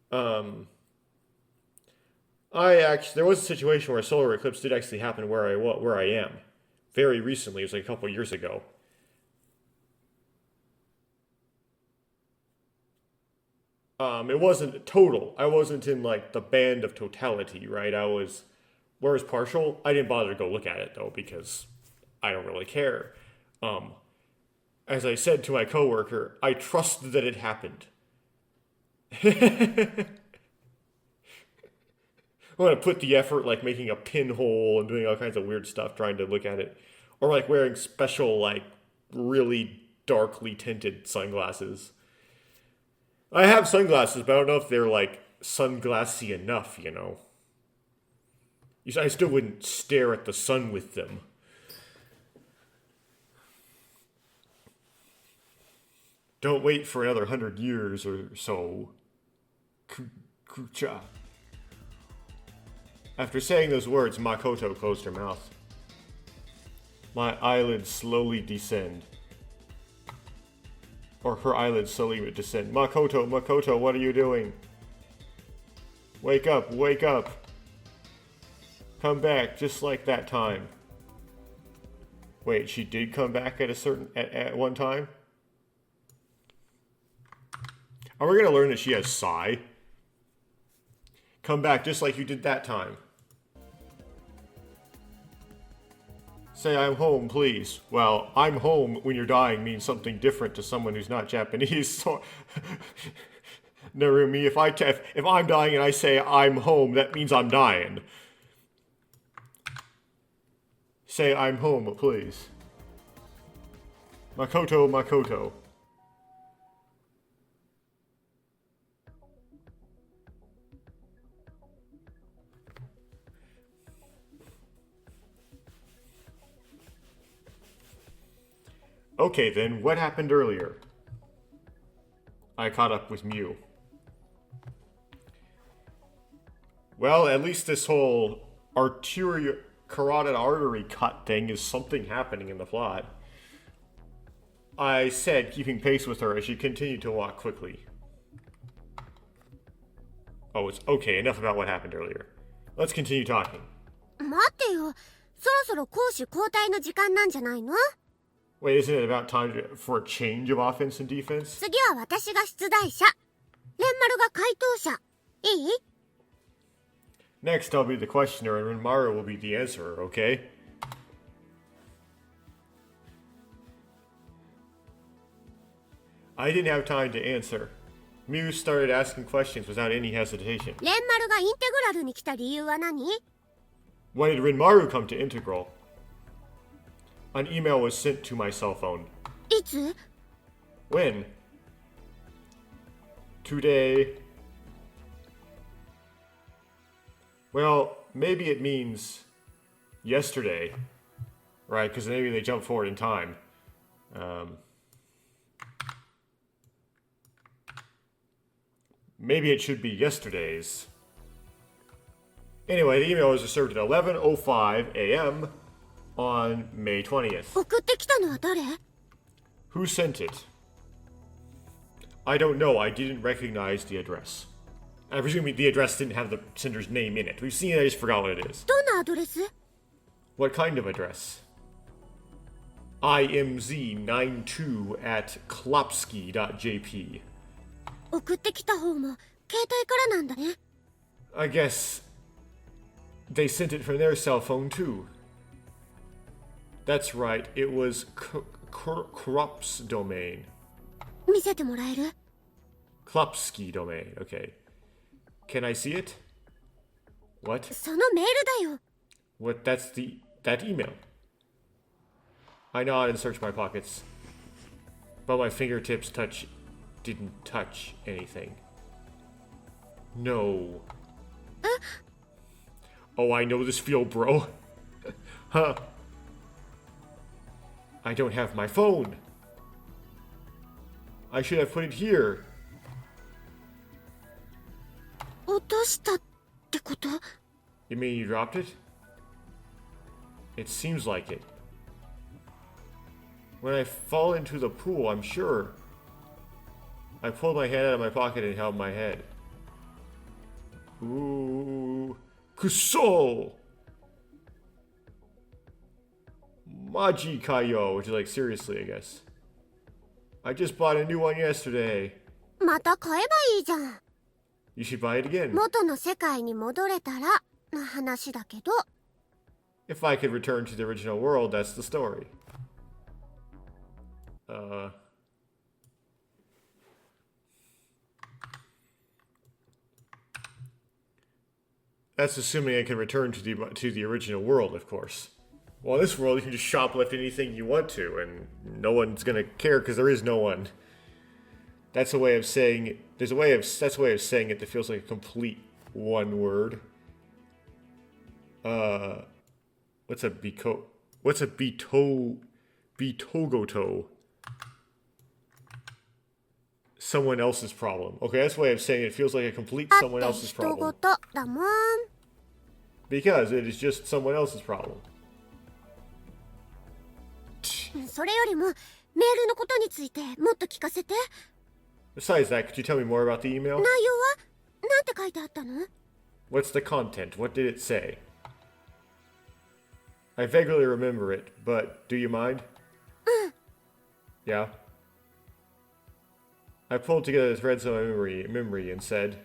There was a situation where a solar eclipse did actually happen where I am. Very recently. It was like a couple years ago. It wasn't total. I wasn't in like the band of totality, right? I was, whereas partial, I didn't bother to go look at it though because I don't really care. As I said to my coworker, I trust that it happened. I want to put the effort like making a pinhole and doing all kinds of weird stuff trying to look at it, or like wearing special like really darkly tinted sunglasses. I have sunglasses, but I don't know if they're, like, sunglassy enough, you know. I still wouldn't stare at the sun with them. Don't wait for another 100 years or so. Kucha. After saying those words, Makoto closed her mouth. My eyelids slowly descend. Or her eyelids slowly would descend. Makoto, Makoto, what are you doing? Wake up, wake up. Come back, just like that time. Wait, she did come back at one time? Are we gonna learn that she has Psy? Come back just like you did that time. Say I'm home, please. Well, I'm home when you're dying means something different to someone who's not Japanese. So, Narumi, if I'm dying and I say I'm home, that means I'm dying. Say I'm home, please. Makoto, Makoto. Okay then, what happened earlier? I caught up with Mew. Well, at least this whole carotid artery cut thing is something happening in the plot. I said, keeping pace with her as she continued to walk quickly. Oh, it's okay, enough about what happened earlier. Let's continue talking. 待ってよ。そろそろ攻守交代の時間なんじゃないの？ Wait, isn't it about time for a change of offense and defense? 次は私が出題者。レンマルが回答者。いい？ Next, I'll be the questioner and Renmaru will be the answerer, okay? I didn't have time to answer. Mew started asking questions without any hesitation. レンマルがインテグラルに来た理由は何？ When did Renmaru come to Integral? An email was sent to my cell phone. いつ？ When? Today. Well, maybe it means yesterday, right? Because maybe they jump forward in time. Maybe it should be yesterday's. Anyway, the email was served at 11:05 a.m. on May 20th. 送ってきたのは誰？ Who sent it? I don't know. I didn't recognize the address. I presume the address didn't have the sender's name in it. We've seen it, I just forgot what it is. どんなアドレス？ What kind of address? imz92 at klopsky.jp. 送ってきた方も携帯からなんだね。 I guess they sent it from their cell phone too. That's right. It was Krop's domain. 見せてもらえる？ Klopsky domain. Okay. Can I see it? What? そのメールだよ。 What? That email. I nod and search my pockets, but my fingertips didn't touch anything. No. Oh, I know this feel, bro. Huh. I don't have my phone. I should have put it here. 落としたってこと？ You mean you dropped it? It seems like it. When I fall into the pool, I'm sure. I pulled my hand out of my pocket and held my head. Ooh. Kuso! Maji kayo, which is like seriously, I guess. I just bought a new one yesterday. また買えばいいじゃん。 You should buy it again. 元の世界に戻れたらの話だけど。 If I could return to the original world, that's the story. That's assuming I can return to the original world, of course. Well, in this world, you can just shoplift anything you want to, and no one's gonna care because there is no one. That's a way of saying. That's a way of saying it that feels like a complete one word. What's a bitogoto? Someone else's problem. Okay, that's a way of saying it feels like a complete だっ someone て else's 人ご problem. とだもん。 Because it is just someone else's problem. それよりもメールのことについてもっと聞かせて。 Besides that, could you tell me more about the email? 内容はなんて書いてあったの？ What's the content? What did it say? I vaguely remember it, but do you mind? Yeah. I pulled together the threads of my memory and said,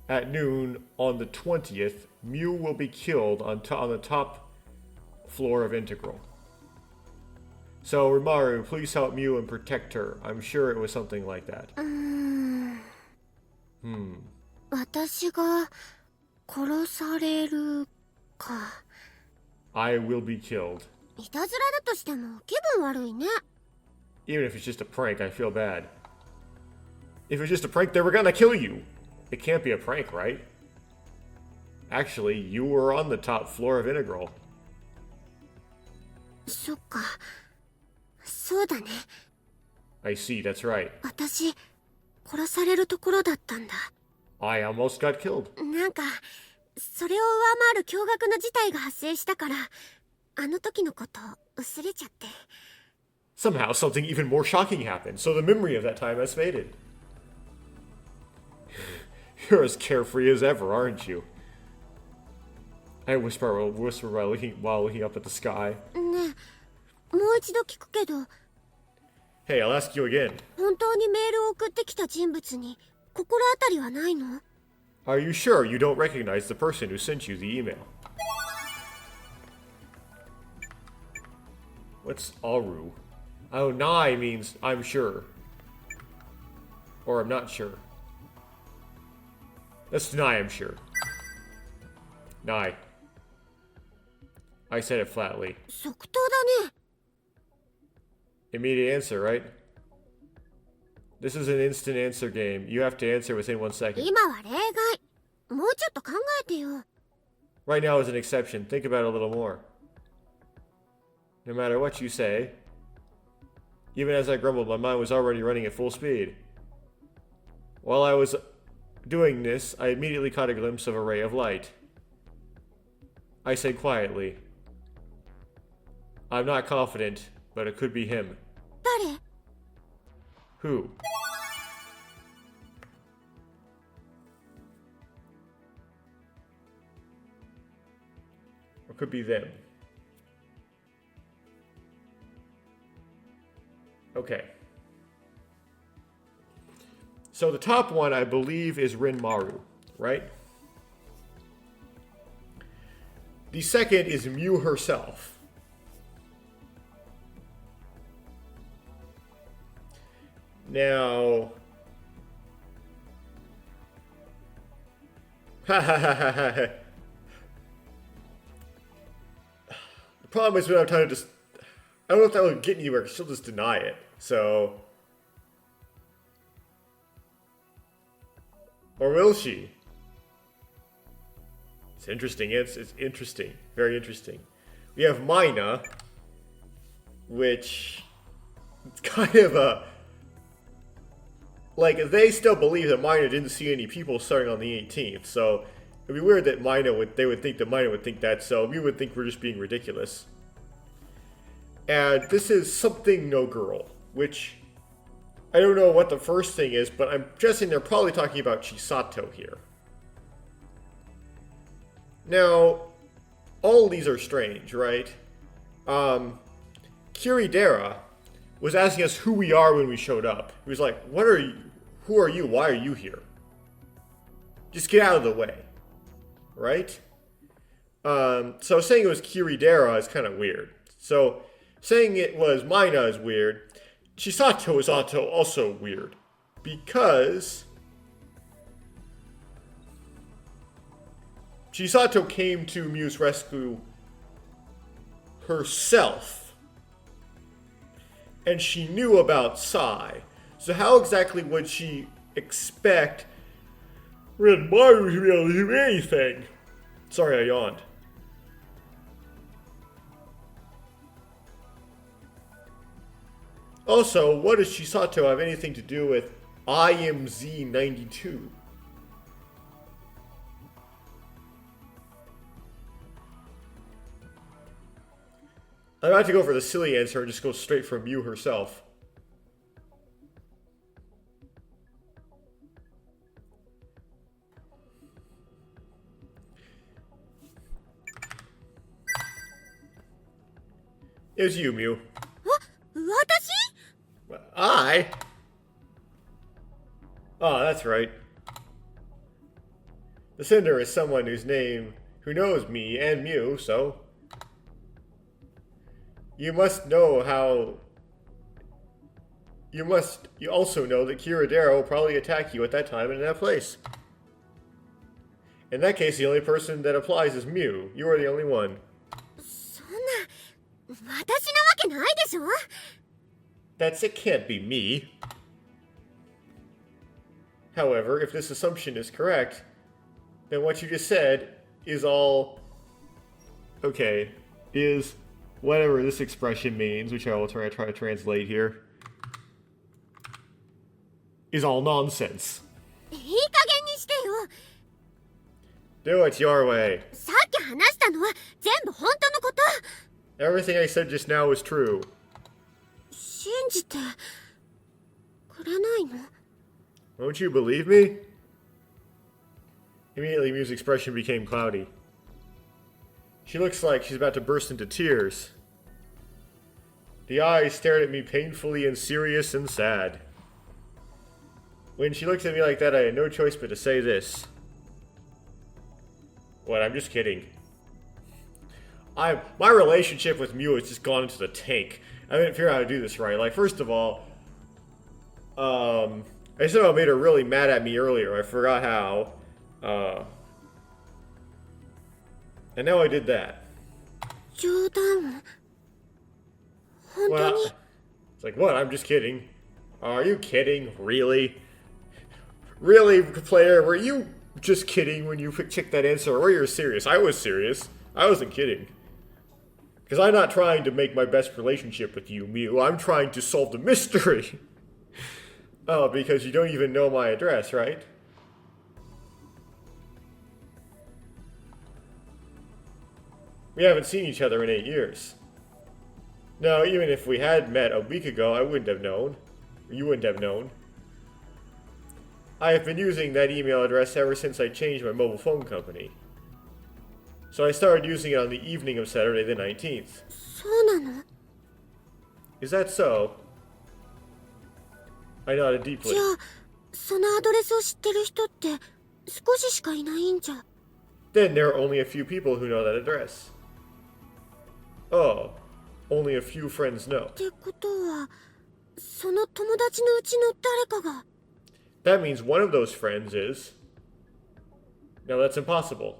at noon on the 20th, Mew will be killed on the top floor of Integral. So, Rimaru, please help Mew and protect her. I'm sure it was something like that. 私が殺されるか。 I will be killed. いたずらだとしても気分悪いね。 Even if it's just a prank, I feel bad. If it's just a prank, they were gonna kill you. It can't be a prank, right? Actually, you were on the top floor of Integral. そっか。そうだね。 I see, that's right. 私、殺されるところだったんだ。 I almost got killed. なんか、それを上回る驚愕の事態が発生したから、あの時のこと忘れちゃって。 Somehow, something even more shocking happened, so the memory of that time has faded. You're as carefree as ever, aren't you? I whisper while looking up at the sky. ねえ、もう一度聞くけど、 Hey, I'll ask you again. 本当にメールを送ってきた人物に心当たりはないの？ Are you sure you don't recognize the person who sent you the email? What's Aru? Oh, Nai means I'm sure. Or I'm not sure. Let's deny I'm sure. Nai. I said it flatly. 即答だね。 Immediate answer, right? This is an instant answer game. You have to answer within 1 second. 今は例外。もうちょっと考えてよ。 Right now is an exception. Think about it a little more. No matter what you say, even as I grumbled, my mind was already running at full speed. While I was doing this, I immediately caught a glimpse of a ray of light. I said quietly, I'm not confident, but it could be him. 誰？ Who? Or could be them. Okay. So the top one, I believe, is Rinmaru, right? The second is Mew herself. Now... The problem is we don't have time to just... I don't know if that will get anywhere, because she'll just deny it. So... Or will she? It's interesting. It's interesting. Very interesting. We have Mina, which it's kind of a... Like, they still believe that Mina didn't see any people starting on the 18th, so it'd be weird that they would think that Mina would think that, so we would think we're just being ridiculous. And this is Something No Girl, which I don't know what the first thing is, but I'm guessing they're probably talking about Chisato here. Now, all of these are strange, right? Kiridera was asking us who we are when we showed up. He was like, "What are you? Who are you? Why are you here? Just get out of the way." Right? So saying it was Kiridera is kind of weird. So saying it was Mina is weird. Chisato is also weird. Because Chisato came to Miu's rescue herself. And she knew about Sai. So how exactly would she expect Red Maru to be able to do anything? Sorry, I yawned. Also, what does Chisato have anything to do with IMZ 92? I'm about to go for the silly answer and just go straight from Miu herself. It was you, Miu. What? 私? I? Oh, that's right. The Cinder is someone who knows me and Miu, so... You must know how... You also know that Kiridera will probably attack you at that time and in that place. In that case, the only person that applies is Miu. You are the only one. そんな、私なわけないでしょ? It can't be me. However, if this assumption is correct, then what you just said is all... Okay, is... Whatever this expression means, which I will try to translate here, is all nonsense. いい加減にしてよ. Do it your way. さっき話したのは全部本当のこと. Everything I said just now is true. 信じてくれないの? Won't you believe me? Immediately, Miu's expression became cloudy. She looks like she's about to burst into tears. The eyes stared at me painfully and serious and sad. When she looked at me like that, I had no choice but to say this. What? I'm just kidding. My relationship with Miu has just gone into the tank. I didn't figure out how to do this right. Like, first of all, I somehow made her really mad at me earlier. I forgot how. And now I did that. 冗談? 本当に? Well, it's like, what? I'm just kidding. Are you kidding? Really? Really, player? Were you just kidding when you checked that answer? Or were you serious? I was serious. I wasn't kidding. Because I'm not trying to make my best relationship with you, Miu. I'm trying to solve the mystery. Oh, because you don't even know my address, right? We haven't seen each other in 8 years. No, even if we had met a week ago, I wouldn't have known. You wouldn't have known. I have been using that email address ever since I changed my mobile phone company. So I started using it on the evening of Saturday the 19th. そうなの? Is that so? I nodded deeply. じゃあ、そのアドレスを知ってる人って少ししかいないんじゃ? Then there are only a few people who know that address. Oh, only a few friends know. ってことは、その友達のうちの誰かが? That means one of those friends is... No, that's impossible.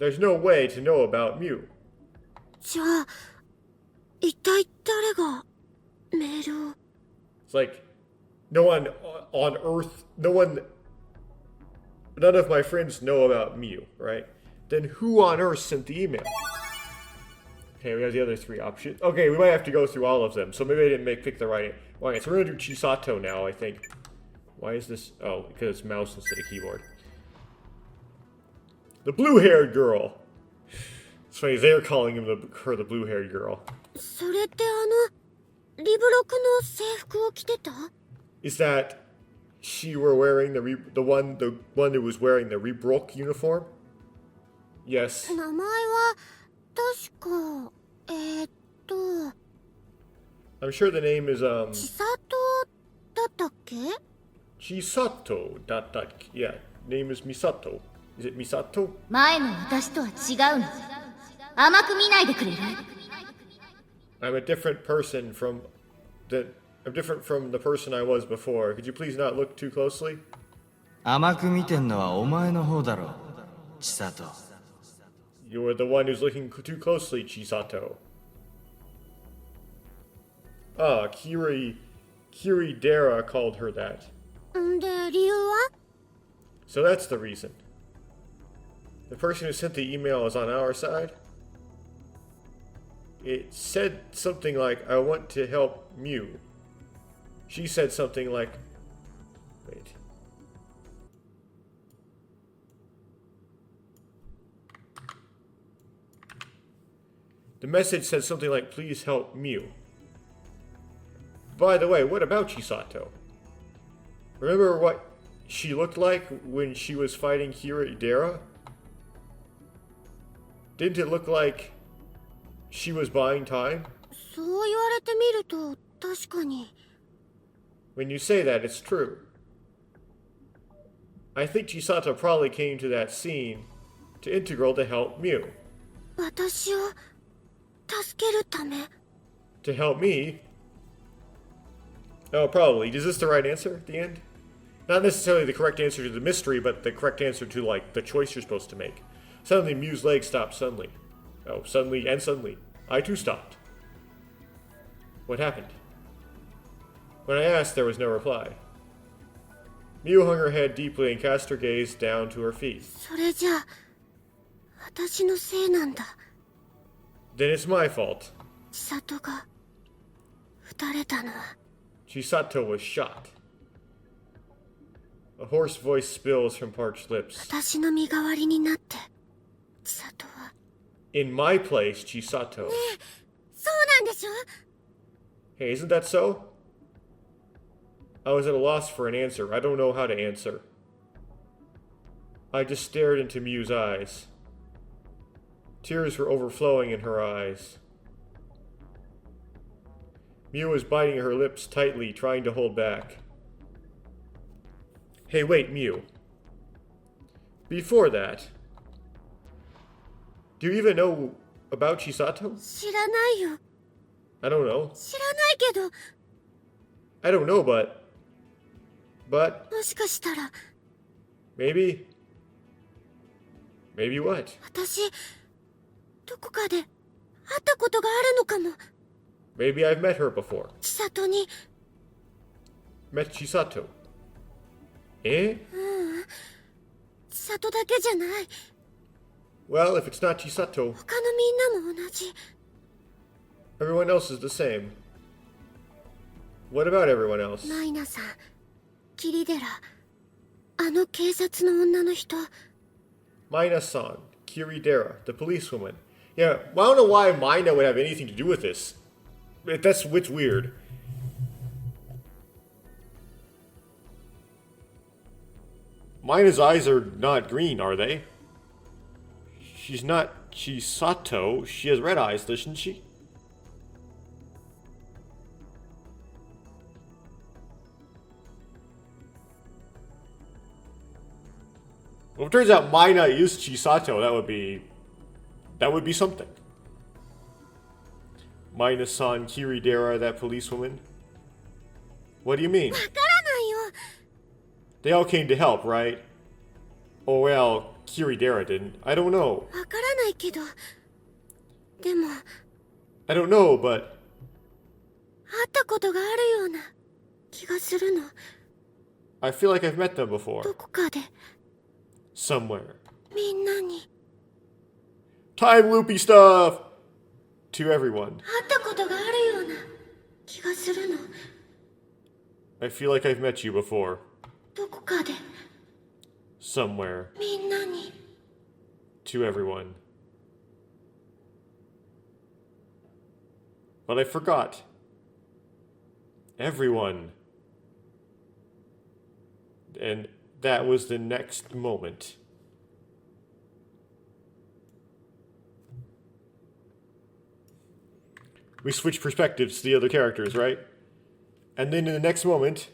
There's no way to know about Miu. じゃあ、一体誰がメールを? It's like, no one on Earth, no one None of my friends know about Mew, right? Then who on earth sent the email? Okay, we have the other three options. Okay, we might have to go through all of them, so maybe I didn't pick the right... Alright, so we're gonna do Chisato now, I think. Why is this... Oh, because it's mouse instead of keyboard. The blue-haired girl! It's funny, they're calling her the blue-haired girl. それってリブロクの制服を着てた？ Is that she were wearing the one who was wearing the Rebrok uniform? Yes. 名前は確かI'm sure the name is 千里だったっけ？ Chisato. Yeah, name is Misato. Is it Misato? 前の私とは違うの。甘く見ないでくれる？ I'm a different person from I'm different from the person I was before. Could you please not look too closely? 甘く見てんのはお前の方だろ、千里。You are the one who's looking too closely, Chisato. Ah, Kiridera called her that. んで理由は？ So that's the reason. The person who sent the email is on our side? It said something like, I want to help Mew. She said something like... Wait. The message said something like, please help Mew. By the way, what about Chisato? Remember what she looked like when she was fighting Kiridera? Didn't it look like she was buying time? そう言われてみると確かに。 When you say that, it's true. I think Chisato probably came to that scene to Integral to help Mew. 私を助けるため？ To help me? Oh, probably. Is this the right answer at the end? Not necessarily the correct answer to the mystery, but the correct answer to, like, the choice you're supposed to make. Suddenly, Mew's leg stopped suddenly. Oh, suddenly and suddenly. I too stopped. What happened? When I asked, there was no reply. Mew hung her head deeply and cast her gaze down to her feet. それじゃあ私のせいなんだ。 Then it's my fault. 千里が撃たれたのは。 Chisato was shot. A hoarse voice spills from parched lips. 私の身代わりになって千里は。 In my place, Chisato. そうなんでしょ？ Hey, isn't that so? I was at a loss for an answer. I don't know how to answer. I just stared into Mew's eyes. Tears were overflowing in her eyes. Mew was biting her lips tightly, trying to hold back. Hey, wait, Mew. Before that, do you even know about Chisato? 知らないよ。 I don't know. 知らないけど、 I don't know, but... もしかしたら Maybe... Maybe what? 私どこかで会ったことがあるのかも。 Maybe I've met her before. 千里に。 Met Chisato. Eh? 千里だけじゃない。 Well, if it's not Chisato, 他のみんなも同じ。 everyone else is the same. What about everyone else? マイナさん、キリデラ、あの警察の女の人。 Mina-san, Kiridera, the policewoman. Yeah, well, I don't know why Mina would have anything to do with this. That's what's weird. Mina's eyes are not green, are they? She's not Chisato. She has red eyes, doesn't she? Well, if it turns out Mina is Chisato, that would be something. Mina-san, Kiridera, that policewoman. What do you mean? わからないよ。 They all came to help, right? Oh well, Kiridera didn't. I don't know. わからないけど、でも I don't know, but 会ったことがあるような気がするの。 I feel like I've met them before. どこかで。somewhere. みんなに Time loopy stuff! To everyone. 会ったことがあるような気がするの。 I feel like I've met you before. どこかで Somewhere. みんなに To everyone. But I forgot. Everyone. And that was the next moment. We switch perspectives to the other characters, right? And then in the next moment,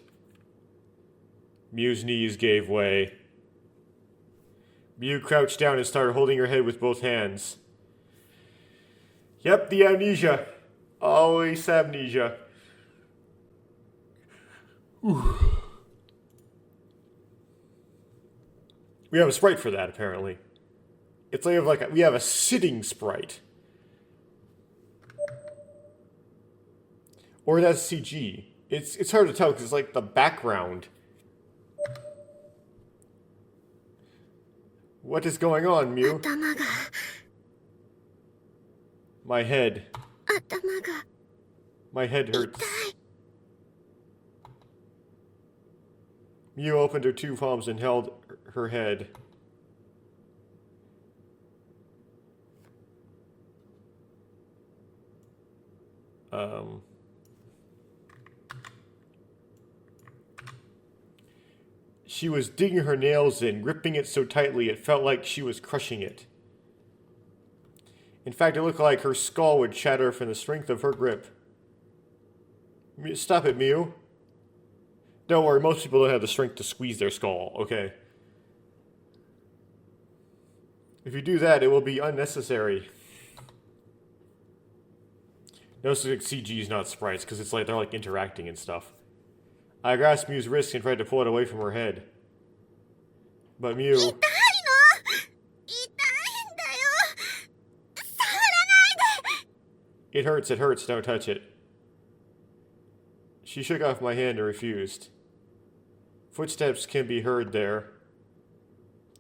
Mew's knees gave way. Mew crouched down and started holding her head with both hands. Yep, the amnesia. Always amnesia. Whew. We have a sprite for that, apparently. It's like we have a sitting sprite. Or that's CG. It's hard to tell because it's like the background. What is going on, Mew? 頭が My head. 頭が My head 痛い hurts. Mew opened her two palms and held her head. She was digging her nails in, gripping it so tightly it felt like she was crushing it. In fact, it looked like her skull would shatter from the strength of her grip. Stop it, Mew. Don't worry, most people don't have the strength to squeeze their skull, okay? If you do that, it will be unnecessary. Notice like CG is not sprites, because it's like they're like interacting and stuff. I grasped Mew's wrist and tried to pull it away from her head. But Mew... 痛いの痛いんだよ触らないで It hurts, don't touch it. She shook off my hand and refused. Footsteps can be heard there.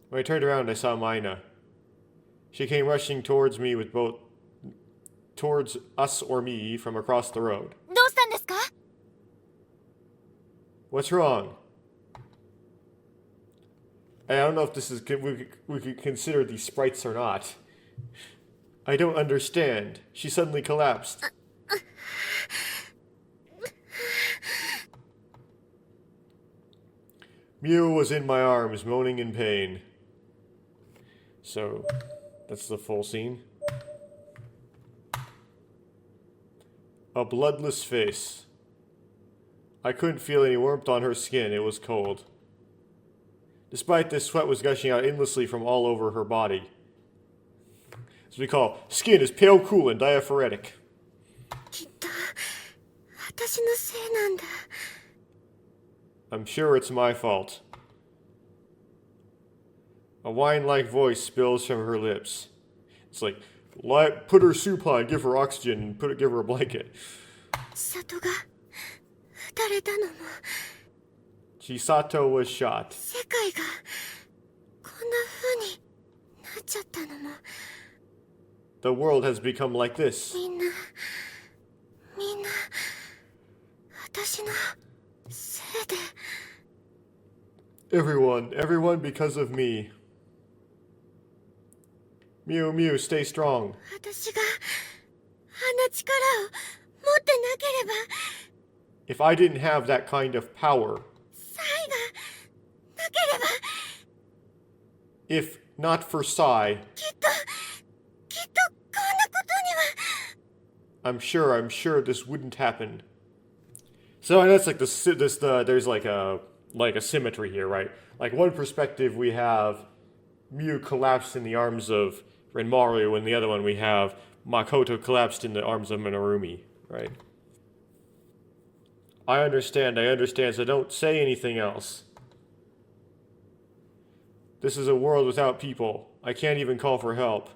When I turned around, I saw Mina. She came rushing towards me with both... towards us or me from across the road. どうしたんですか？ What's wrong? I don't know if this is... we could consider these sprites or not. I don't understand. She suddenly collapsed. Mew was in my arms, moaning in pain. So, that's the full scene. A bloodless face. I couldn't feel any warmth on her skin, it was cold. Despite this, sweat was gushing out endlessly from all over her body. As we call, skin is pale, cool, and diaphoretic. きっと私のせいなんだ I'm sure it's my fault. A wine-like voice spills from her lips. It's like, put her soup on, give her oxygen, and give her a blanket. 千里が撃たれたのも Chisato was shot. 世界がこんな風になっちゃったのも The world has become like this. みんな私のせいで Everyone because of me. Mew, stay strong. 私があの力を持ってなければ If I didn't have that kind of power, サイがなければ if not for Sai, きっとこんなことには I'm sure this wouldn't happen. So and that's like there's like a symmetry here, right? Like one perspective we have Mew collapsed in the arms of Renmaru, and the other one we have Makoto collapsed in the arms of Minarumi, right? I understand, so don't say anything else. This is a world without people. I can't even call for help.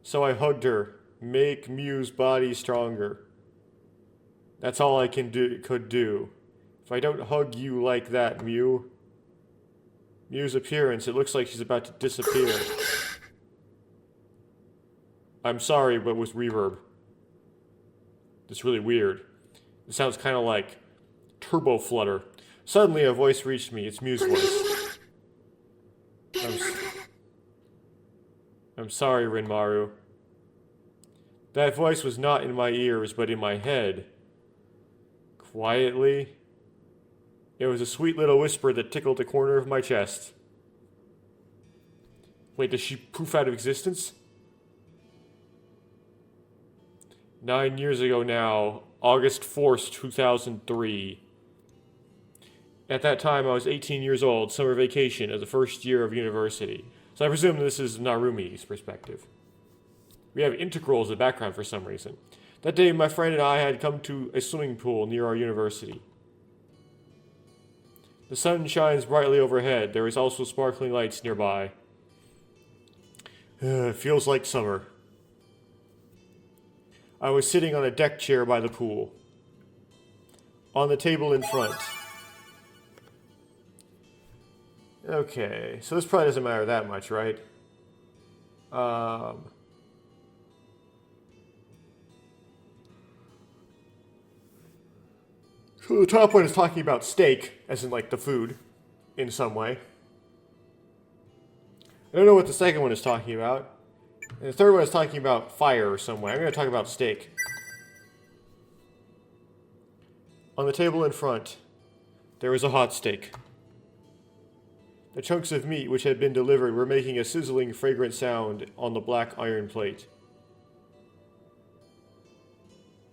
So I hugged her. Make Mew's body stronger. That's all I could do. If I don't hug you like that, Mew, Miu's appearance, it looks like she's about to disappear. I'm sorry, but with reverb. It's really weird. It sounds kind of like turbo flutter. Suddenly a voice reached me. It's Miu's voice. I'm sorry, Rinmaru. That voice was not in my ears, but in my head. Quietly. It was a sweet little whisper that tickled the corner of my chest. Wait, does she poof out of existence? 9 years ago now, August 4th, 2003. At that time, I was 18 years old, summer vacation of the first year of university. So I presume this is Narumi's perspective. We have integrals in the background for some reason. That day, my friend and I had come to a swimming pool near our university. The sun shines brightly overhead. There is also sparkling lights nearby. It feels like summer. I was sitting on a deck chair by the pool. On the table in front. Okay, so this probably doesn't matter that much, right? So the top one is talking about steak, as in like the food, in some way. I don't know what the second one is talking about. And the third one is talking about fire or some way. I'm going to talk about steak. On the table in front, there was a hot steak. The chunks of meat which had been delivered were making a sizzling, fragrant sound on the black iron plate.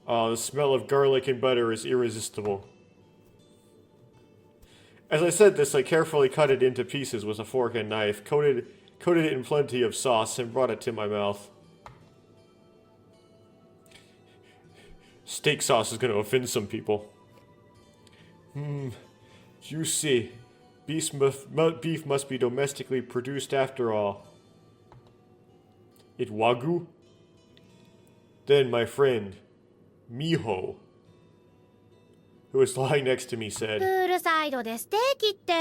The smell of garlic and butter is irresistible. As I said this, I carefully cut it into pieces with a fork and knife, coated it in plenty of sauce, and brought it to my mouth. Steak sauce is going to offend some people. Juicy. Beef must be domestically produced after all. It Wagyu? Then my friend, Miho, who was lying next to me, プ said, ールサイドでステーキって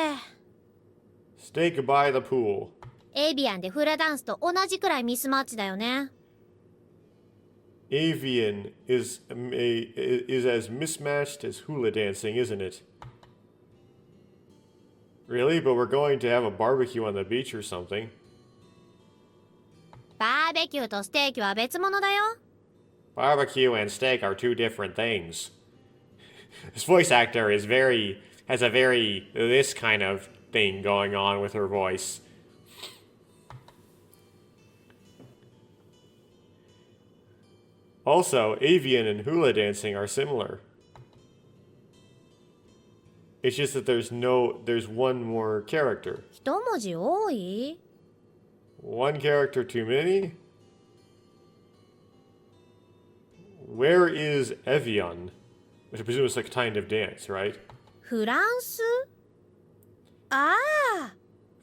Steak by the pool. エビアンでフラダンスと同じくらいミスマッチだよね。 Avian is as mismatched as hula dancing, isn't it? Really? But we're going to have a barbecue on the beach or something. バーベキューとステーキは別物だよ。 Barbecue and steak are two different things. This voice actor has a very this kind of thing going on with her voice. Also, avian and hula dancing are similar. It's just that there's one more character. 一文字多い One character too many? Where is Evian? Which I presume is like a kind of dance, right? フランスああ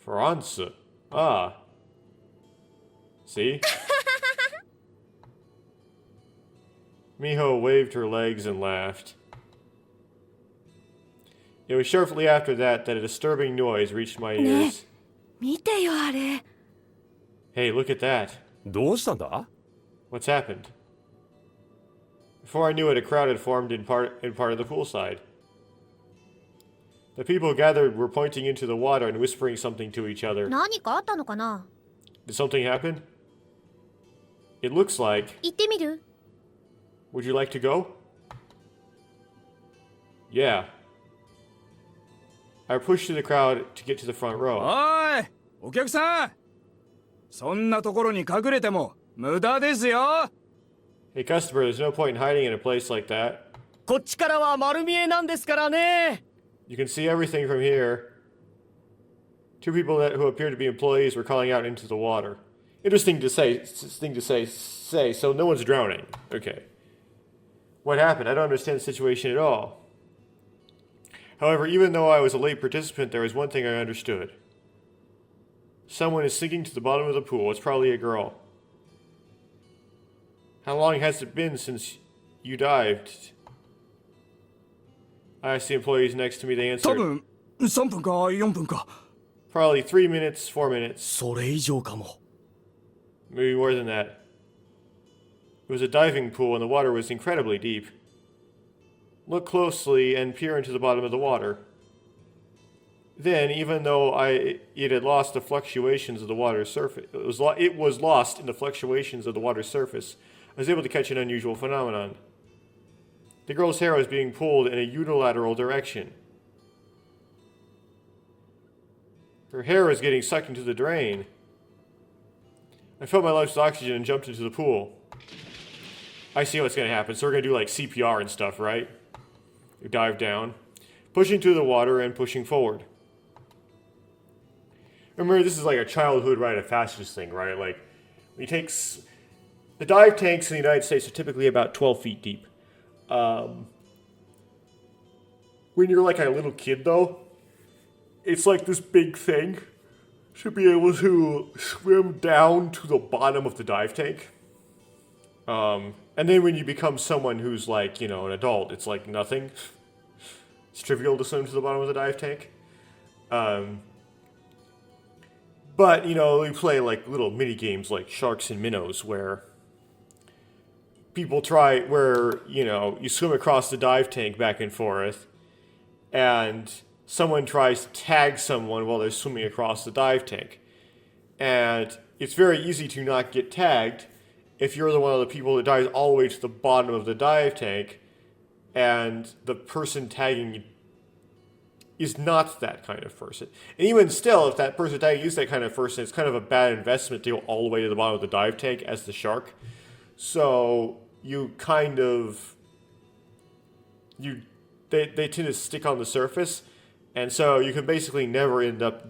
France. Ah. See? Miho waved her legs and laughed. It was shortly after that a disturbing noise reached my ears. 見てよあれ Hey, look at that. どうしたんだ What's happened? Before I knew it, a crowd had formed in part of the poolside. The people gathered were pointing into the water and whispering something to each other. 何かあったのかな Did something happen? It looks like... 行ってみる Would you like to go? Yeah. I pushed through the crowd to get to the front row. おいお客さんそんなところに隠れても無駄ですよ Hey customer, there's no point in hiding in a place like that. こっちからは丸見えなんですからね You can see everything from here. Two people who appeared to be employees were calling out into the water. Interesting to say, so no one's drowning. Okay. What happened? I don't understand the situation at all. However, even though I was a late participant, there was one thing I understood. Someone is sinking to the bottom of the pool. It's probably a girl. How long has it been since you dived? I asked the employees next to me. They 多 answered, 分3分か4分か Probably 3 minutes, 4 minutes, それ以上かも。 maybe more than that. It was a diving pool and the water was incredibly deep. Look closely and peer into the bottom of the water. Then, even though it had lost the fluctuations of the water's surface, it was lost in the fluctuations of the water's surface, I was able to catch an unusual phenomenon. The girl's hair was being pulled in a unilateral direction. Her hair was getting sucked into the drain. I filled my lungs with oxygen and jumped into the pool. I see what's going to happen. So we're going to do like CPR and stuff, right? You dive down, pushing through the water and pushing forward. Remember, this is like a childhood rite of passage thing, right? Like, he takes... The dive tanks in the United States are typically about 12 feet deep. When you're like a little kid, though, it's like this big thing. Should be able to swim down to the bottom of the dive tank. And then when you become someone who's like, you know, an adult, it's like nothing. It's trivial to swim to the bottom of the dive tank. But, you know, we play like little mini games like Sharks and Minnows where people try, where, you know, you swim across the dive tank back and forth and someone tries to tag someone while they're swimming across the dive tank. And it's very easy to not get tagged if you're the one of the people that dives all the way to the bottom of the dive tank and the person tagging is not that kind of person. And even still, if that person tagging is that kind of person, it's kind of a bad investment to go all the way to the bottom of the dive tank as the shark. So you kind of... They tend to stick on the surface, and so you can basically never end up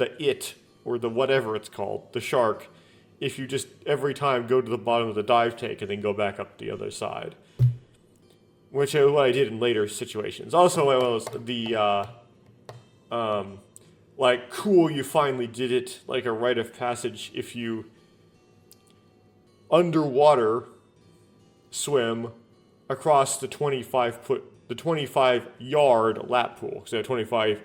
or the whatever it's called, the shark, if you just every time go to the bottom of the dive tank and then go back up the other side. Which is what I did in later situations. Also, it was like, cool, you finally did it, like a rite of passage if you underwater swim across the 25-yard lap pool. So 25,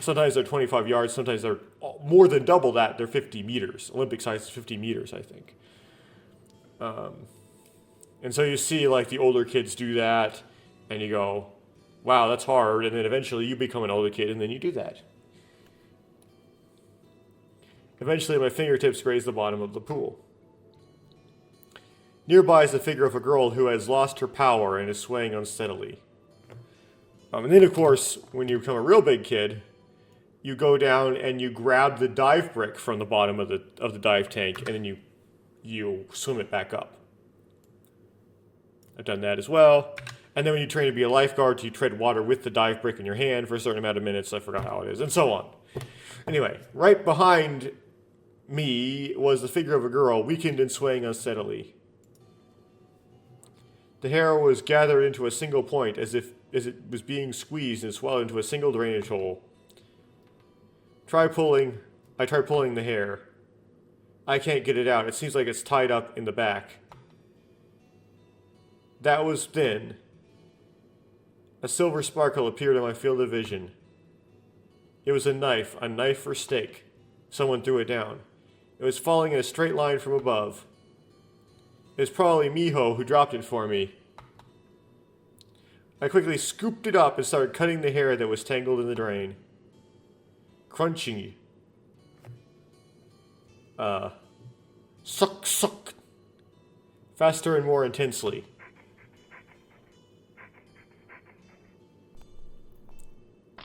sometimes they're 25 yards, sometimes they're more than double that, they're 50 meters. Olympic size is 50 meters, I think. And so you see like the older kids do that, and you go, wow, that's hard, and then eventually you become an older kid, and then you do that. Eventually my fingertips graze the bottom of the pool. Nearby is the figure of a girl who has lost her power and is swaying unsteadily. And then, of course, when you become a real big kid, you go down and you grab the dive brick from the bottom of the dive tank, and then you swim it back up. I've done that as well. And then when you train to be a lifeguard, you tread water with the dive brick in your hand for a certain amount of minutes. I forgot how it is, and so on. Anyway, right behind me was the figure of a girl, weakened and swaying unsteadily. The hair was gathered into a single point, as it was being squeezed and swallowed into a single drainage hole. I tried pulling the hair. I can't get it out. It seems like it's tied up in the back. That was then. A silver sparkle appeared in my field of vision. It was a knife for steak. Someone threw it down. It was falling in a straight line from above. It was probably Miho who dropped it for me. I quickly scooped it up and started cutting the hair that was tangled in the drain. Crunchy. Suck, suck. Faster and more intensely.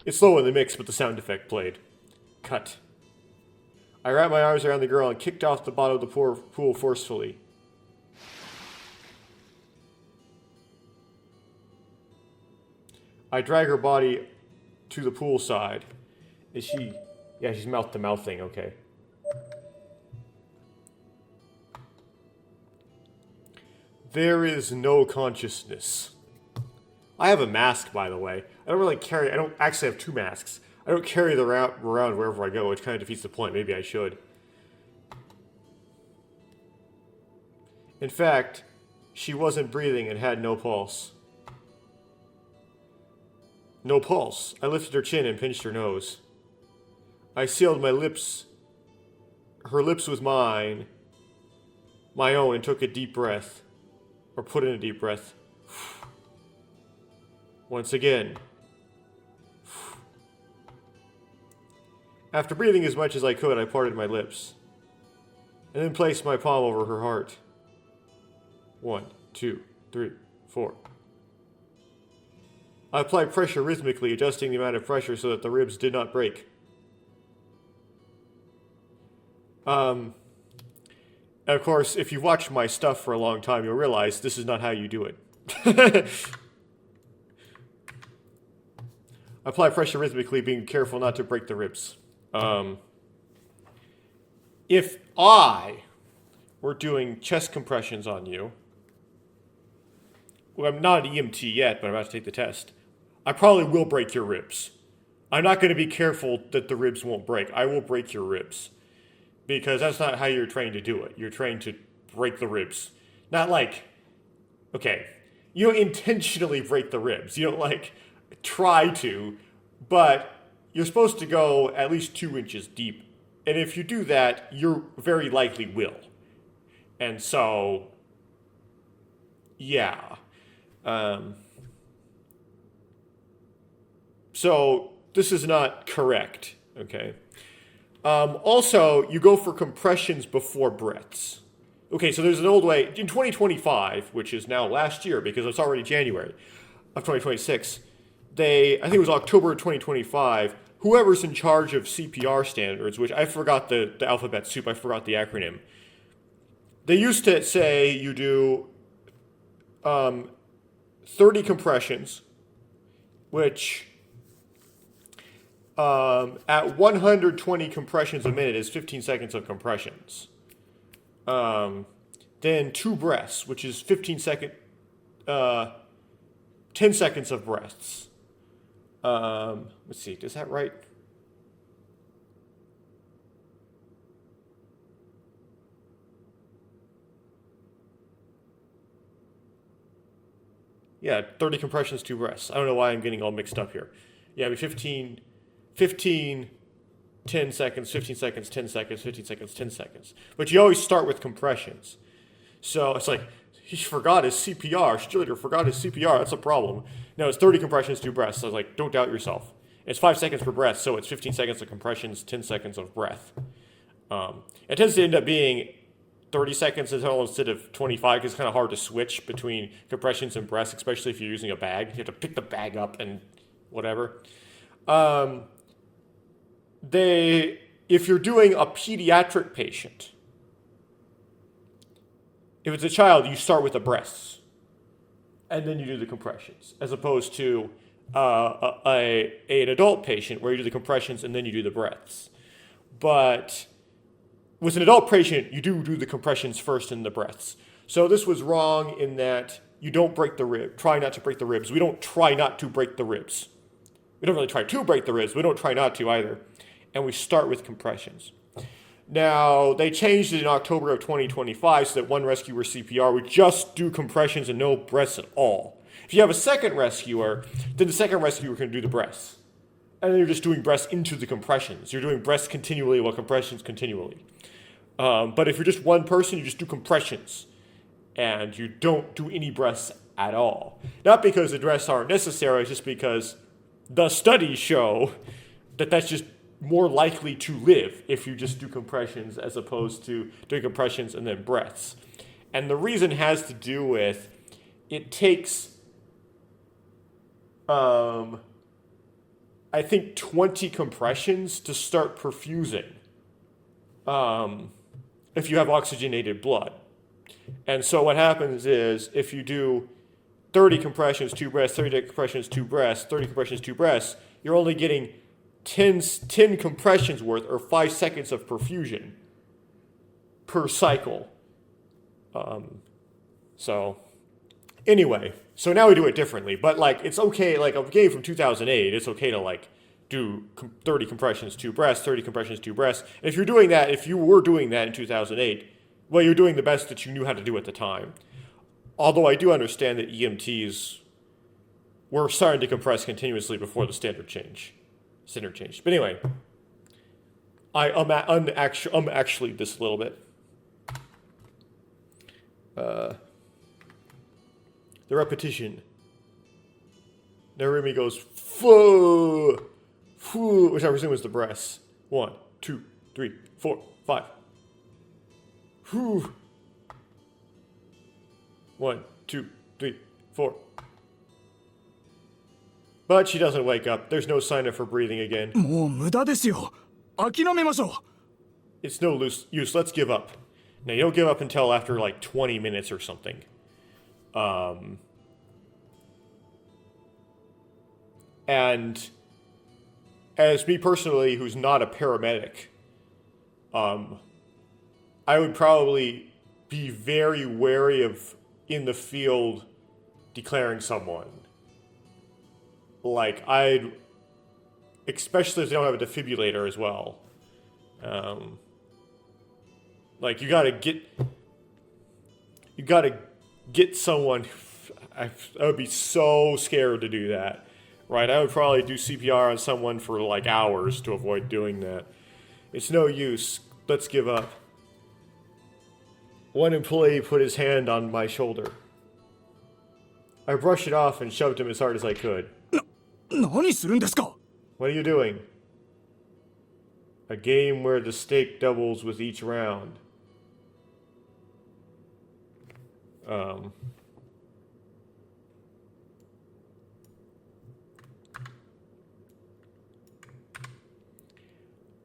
It's slow in the mix, but the sound effect played. Cut. I wrapped my arms around the girl and kicked off the bottom of the pool forcefully. I drag her body to the pool side. Is she... Yeah, she's mouth-to-mouth thing, okay. There is no consciousness. I have a mask, by the way. I don't actually have two masks. I don't carry them around wherever I go, which kind of defeats the point. Maybe I should. In fact, she wasn't breathing and had no pulse. No pulse. I lifted her chin and pinched her nose. I sealed my lips, her lips with mine, my own, and took a deep breath. Or put in a deep breath. Once again. After breathing as much as I could, I parted my lips. And then placed my palm over her heart. 1, 2, 3, 4. I applied pressure rhythmically, adjusting the amount of pressure so that the ribs did not break. And of course, if you've watched my stuff for a long time, you'll realize this is not how you do it. Apply pressure rhythmically, being careful not to break the ribs. If I were doing chest compressions on you, well, I'm not an EMT yet, but I'm about to take the test, I probably will break your ribs. I'm not going to be careful that the ribs won't break. I will break your ribs. Because that's not how you're trained to do it. You're trained to break the ribs. Not like, okay, you don't intentionally break the ribs. You don't, like, try to, but you're supposed to go at least 2 inches deep. And if you do that, you very likely will. And so, yeah. So, this is not correct, okay? Also, you go for compressions before breaths. Okay, so there's an old way. In 2025, which is now last year because it's already January of 2026, I think it was October of 2025, whoever's in charge of CPR standards, which I forgot the alphabet soup, I forgot the acronym. They used to say you do 30 compressions, which at 120 compressions a minute is 15 seconds of compressions. Then 2 breaths, which is 10 seconds of breaths. Let's see, is that right? Yeah, 30 compressions, 2 breaths. I don't know why I'm getting all mixed up here. Yeah, 15, 10 seconds, 15 seconds, 10 seconds, 15 seconds, 10 seconds. But you always start with compressions. So it's like, he forgot his CPR. Stiller forgot his CPR. That's a problem. No, it's 30 compressions, 2 breaths. So I was like, don't doubt yourself. It's 5 seconds per breath, so it's 15 seconds of compressions, 10 seconds of breath. It tends to end up being 30 seconds instead of 25, because it's kind of hard to switch between compressions and breaths, especially if you're using a bag. You have to pick the bag up and whatever. If you're doing a pediatric patient, if it's a child, you start with the breaths, and then you do the compressions, as opposed to an adult patient where you do the compressions and then you do the breaths. But with an adult patient, you do the compressions first and the breaths. So this was wrong in that you don't break the rib. Try not to break the ribs. We don't try not to break the ribs. We don't really try to break the ribs. We don't try not to either. And we start with compressions. Now, they changed it in October of 2025 so that one rescuer CPR would just do compressions and no breaths at all. If you have a second rescuer, then the second rescuer can do the breaths. And then you're just doing breaths into the compressions. You're doing breaths continually while compressions continually. But if you're just one person, you just do compressions. And you don't do any breaths at all. Not because the breaths aren't necessary, it's just because the studies show that that's just more likely to live if you just do compressions as opposed to doing compressions and then breaths. And the reason has to do with it takes, I think, 20 compressions to start perfusing if you have oxygenated blood. And so what happens is if you do 30 compressions, 2 breaths, 30 compressions, 2 breaths, 30 compressions, 2 breaths, you're only getting 10 compressions worth, or 5 seconds of perfusion per cycle. So anyway, so now we do it differently. But like, it's okay, like a game from 2008, it's okay to like do 30 compressions, 2 breaths, 30 compressions, 2 breaths. And if you're doing that, if you were doing that in 2008, well, you're doing the best that you knew how to do at the time. Although I do understand that EMTs were starting to compress continuously before the standard changed. But anyway, I'm actually this a little bit. The repetition. Narumi goes, foo, foo, which I presume is the breaths. 1, 2, 3, 4, 5. Whew. 1, 2, 3, 4. But she doesn't wake up. There's no sign of her breathing again. もう無駄ですよ。諦めましょ It's no use. Let's give up. Now, you don't give up until after like 20 minutes or something. And as me personally, who's not a paramedic, I would probably be very wary of in the field declaring someone. Like, especially if they don't have a defibrillator as well. Like, you gotta get someone. I would be so scared to do that. Right, I would probably do CPR on someone for like hours to avoid doing that. It's no use. Let's give up. One employee put his hand on my shoulder. I brushed it off and shoved him as hard as I could. う。何するんですか What are you doing? A game where the stake doubles with each round.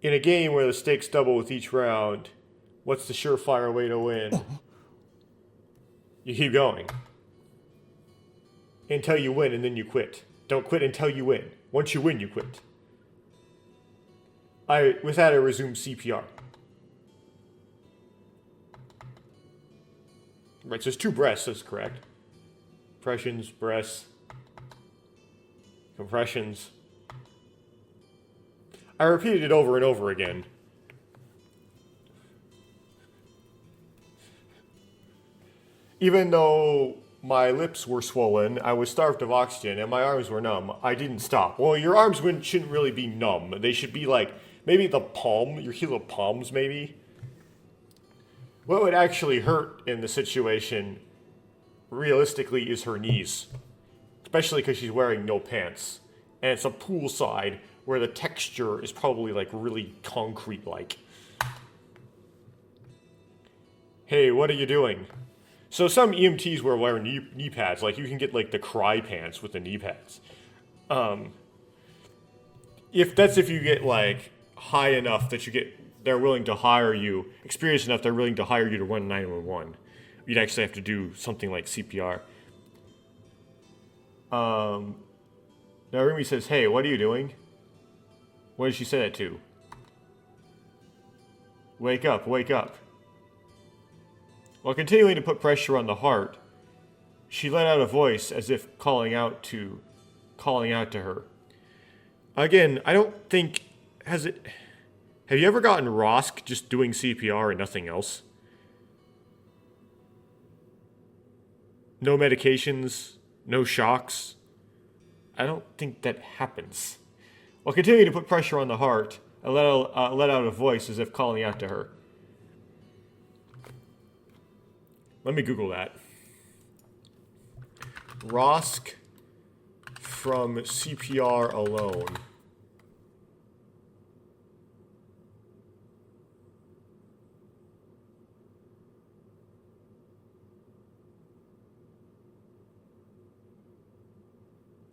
In a game where the stakes double with each round, what's the surefire way to win? You keep going. Until you win, and then you quit. Don't quit until you win. Once you win, you quit. With that, I resume CPR. Right, so there's 2 breaths, that's correct. Compressions, breaths. Compressions. I repeated it over and over again. Even though my lips were swollen, I was starved of oxygen, and my arms were numb, I didn't stop. Well, your arms shouldn't really be numb. They should be like, maybe the palm, your heel of palms, maybe. What would actually hurt in the situation, realistically, is her knees. Especially because she's wearing no pants. And it's a poolside where the texture is probably like really concrete-like. Hey, what are you doing? So some EMTs were wearing knee pads. Like, you can get like the cry pants with the knee pads. If you get like high enough that they're willing to hire you, experienced enough they're willing to hire you to run 911. You'd actually have to do something like CPR. Narumi says, hey, what are you doing? What did she say that to? Wake up, wake up. While continuing to put pressure on the heart, she let out a voice as if calling out to her. Again, I don't think... Have you ever gotten ROSC just doing CPR and nothing else? No medications, no shocks. I don't think that happens. While continuing to put pressure on the heart, I let out a voice as if calling out to her. Let me Google that. ROSC from CPR alone.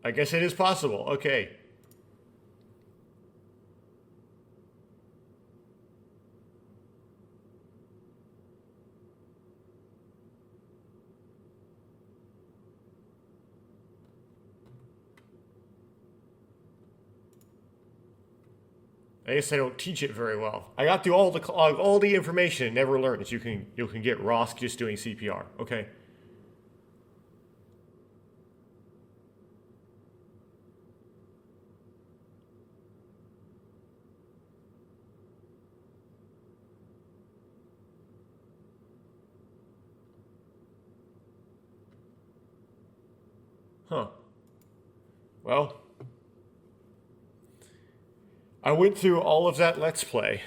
I guess it is possible. Okay. I guess I don't teach it very well. I got through all the information and never learned that you can get ROSC just doing CPR. Okay. Huh. Well, I went through all of that Let's Play.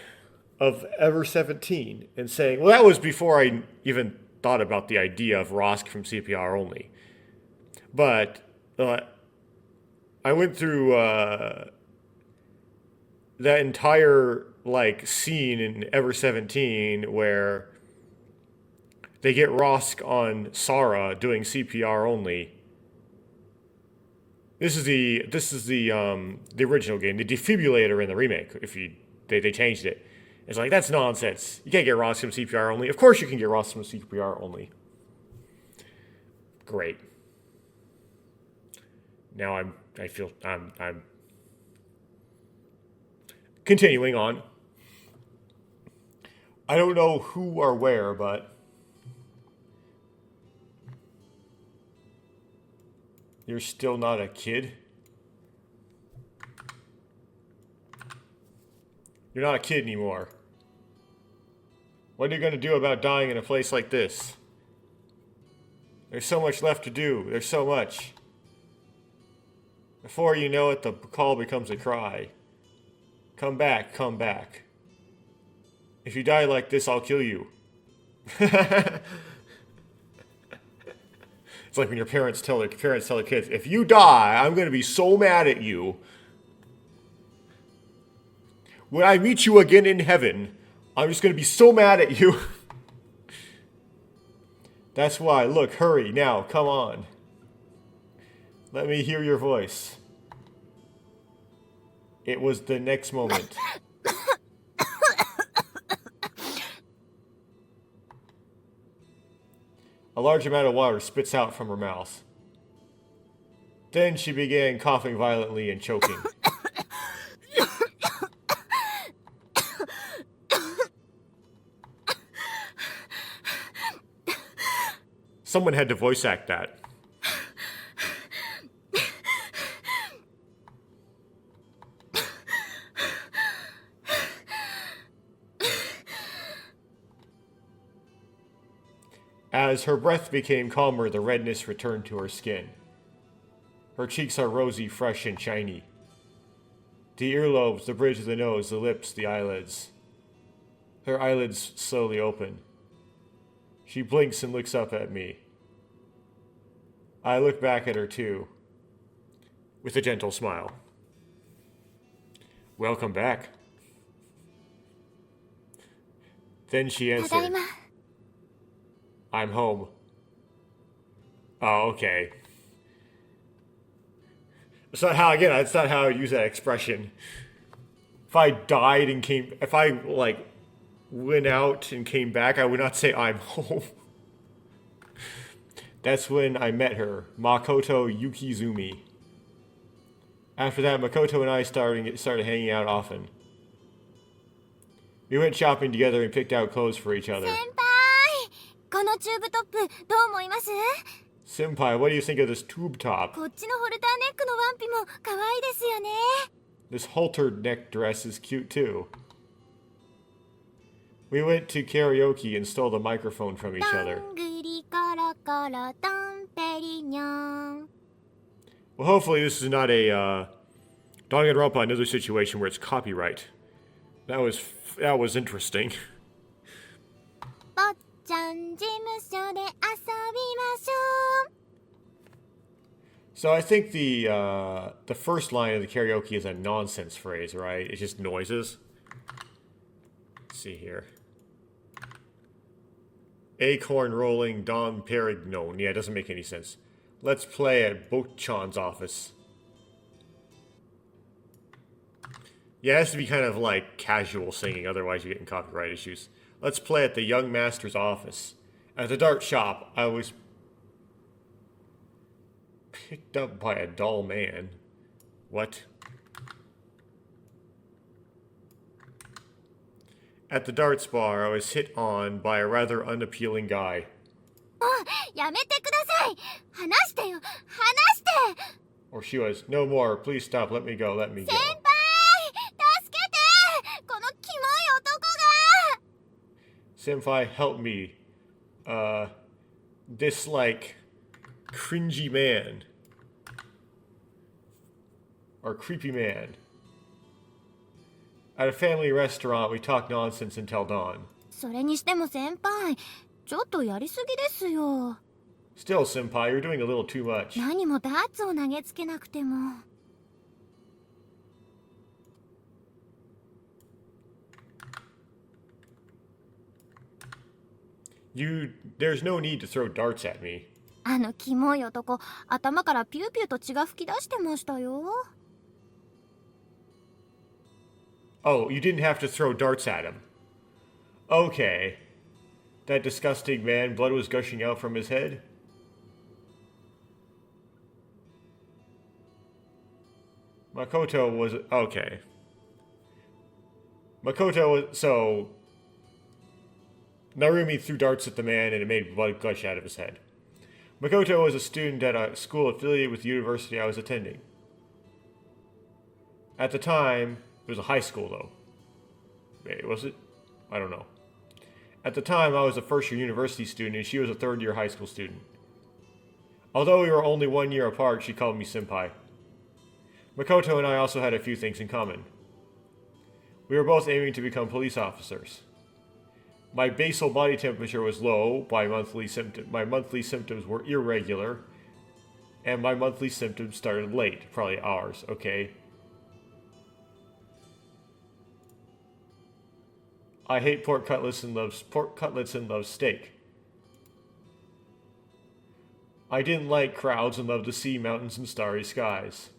of Ever 17 and saying, well, that was before I even thought about the idea of Rosk from CPR only. But I went through that entire like scene in Ever 17 where they get Rosk on Sarah doing CPR only. This is the original game. The defibrillator in the remake. If they changed it, it's like that's nonsense. You can't get Rosk from CPR only. Of course you can get Rosk from CPR only. Great. Now I'm continuing on. I don't know who or where, but you're still not a kid? You're not a kid anymore. What are you going to do about dying in a place like this? There's so much left to do. There's so much. Before you know it, the call becomes a cry. Come back, come back. If you die like this, I'll kill you. It's like when your parents tell their kids, if you die, I'm going to be so mad at you. When I meet you again in heaven, I'm just going to be so mad at you. That's why, look, hurry now, come on. Let me hear your voice. It was the next moment. A large amount of water spits out from her mouth. Then she began coughing violently and choking. Someone had to voice act that. As her breath became calmer, the redness returned to her skin. Her cheeks are rosy, fresh, and shiny. The earlobes, the bridge of the nose, the lips, the eyelids. Her eyelids slowly open. She blinks and looks up at me. I look back at her too, with a gentle smile. Welcome back. Then she answered, I'm home. Oh, okay. It's not how I would use that expression. If I died and if I, went out and came back, I would not say I'm home. That's when I met her, Makoto Yukizumi. After that, Makoto and I started hanging out often. We went shopping together and picked out clothes for each other. このチューブトップどう思います？ Senpai, what do you think of this tube top? こっちのホルダーネックのワンピも可愛いですよね。 This haltered neck dress is cute too. We went to karaoke and stole the microphone from each other. どんぐりころころどんぺりにょん。 Well, hopefully this is not a Danganronpa, another situation where it's copyright. That was interesting. 坊ちゃん事務所で遊びましょう。 So I think the first line of the karaoke is a nonsense phrase, right? It's just noises. Let's see here. Acorn rolling Dom Perignon. Yeah, it doesn't make any sense. Let's play at Bochan's office. Yeah, it has to be kind of like casual singing, otherwise you're getting copyright issues. Let's play at the young master's office. At the dart shop, I was picked up by a dull man. What? At the darts bar, I was hit on by a rather unappealing guy. やめてください。話してよ。話して。 Or she was, no more, please stop, let me go, let me go. 先輩、助けて。このキモい男が。 Senpai, help me. This, cringy man. Or creepy man. At a family restaurant, we talk nonsense until dawn. それにしても先輩、ちょっとやりすぎですよ。 Still, senpai, you're doing a little too much. 何もダーツを投げつけなくても。 There's no need to throw darts at me. あのキモい男、頭からピューピューと血が吹き出してましたよ。 Oh, you didn't have to throw darts at him. Okay. That disgusting man, blood was gushing out from his head? Makoto was... Okay. Makoto was... So... Narumi threw darts at the man and it made blood gush out of his head. Makoto was a student at a school affiliated with the university I was attending. At the time, it was a high school though. Wait, was it? I don't know. At the time, I was a first-year university student and she was a third-year high school student. Although we were only 1 year apart, she called me senpai. Makoto and I also had a few things in common. We were both aiming to become police officers. My basal body temperature was low, my monthly symptoms were irregular, and my monthly symptoms started late, probably hours, okay? I hate pork cutlets and love steak. I didn't like crowds and loved the sea, mountains, and starry skies.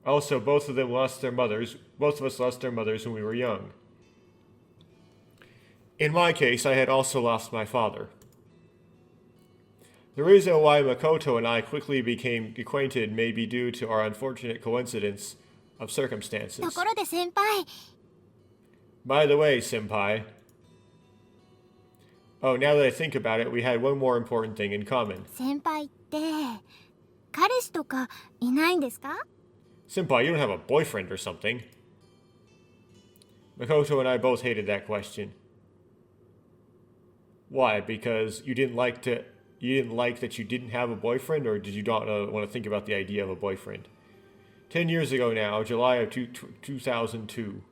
Also, both of us lost their mothers when we were young. In my case, I had also lost my father. The reason why Makoto and I quickly became acquainted may be due to our unfortunate coincidence of circumstances. ところで先輩、 By the way, senpai. Oh, now that I think about it, we had one more important thing in common. 先輩って彼氏とかいないんですか？ Senpai, you don't have a boyfriend or something. Makoto and I both hated that question. Why? Because you didn't like that you didn't have a boyfriend, or did you not want to think about the idea of a boyfriend? 10 years ago now, July of 2002.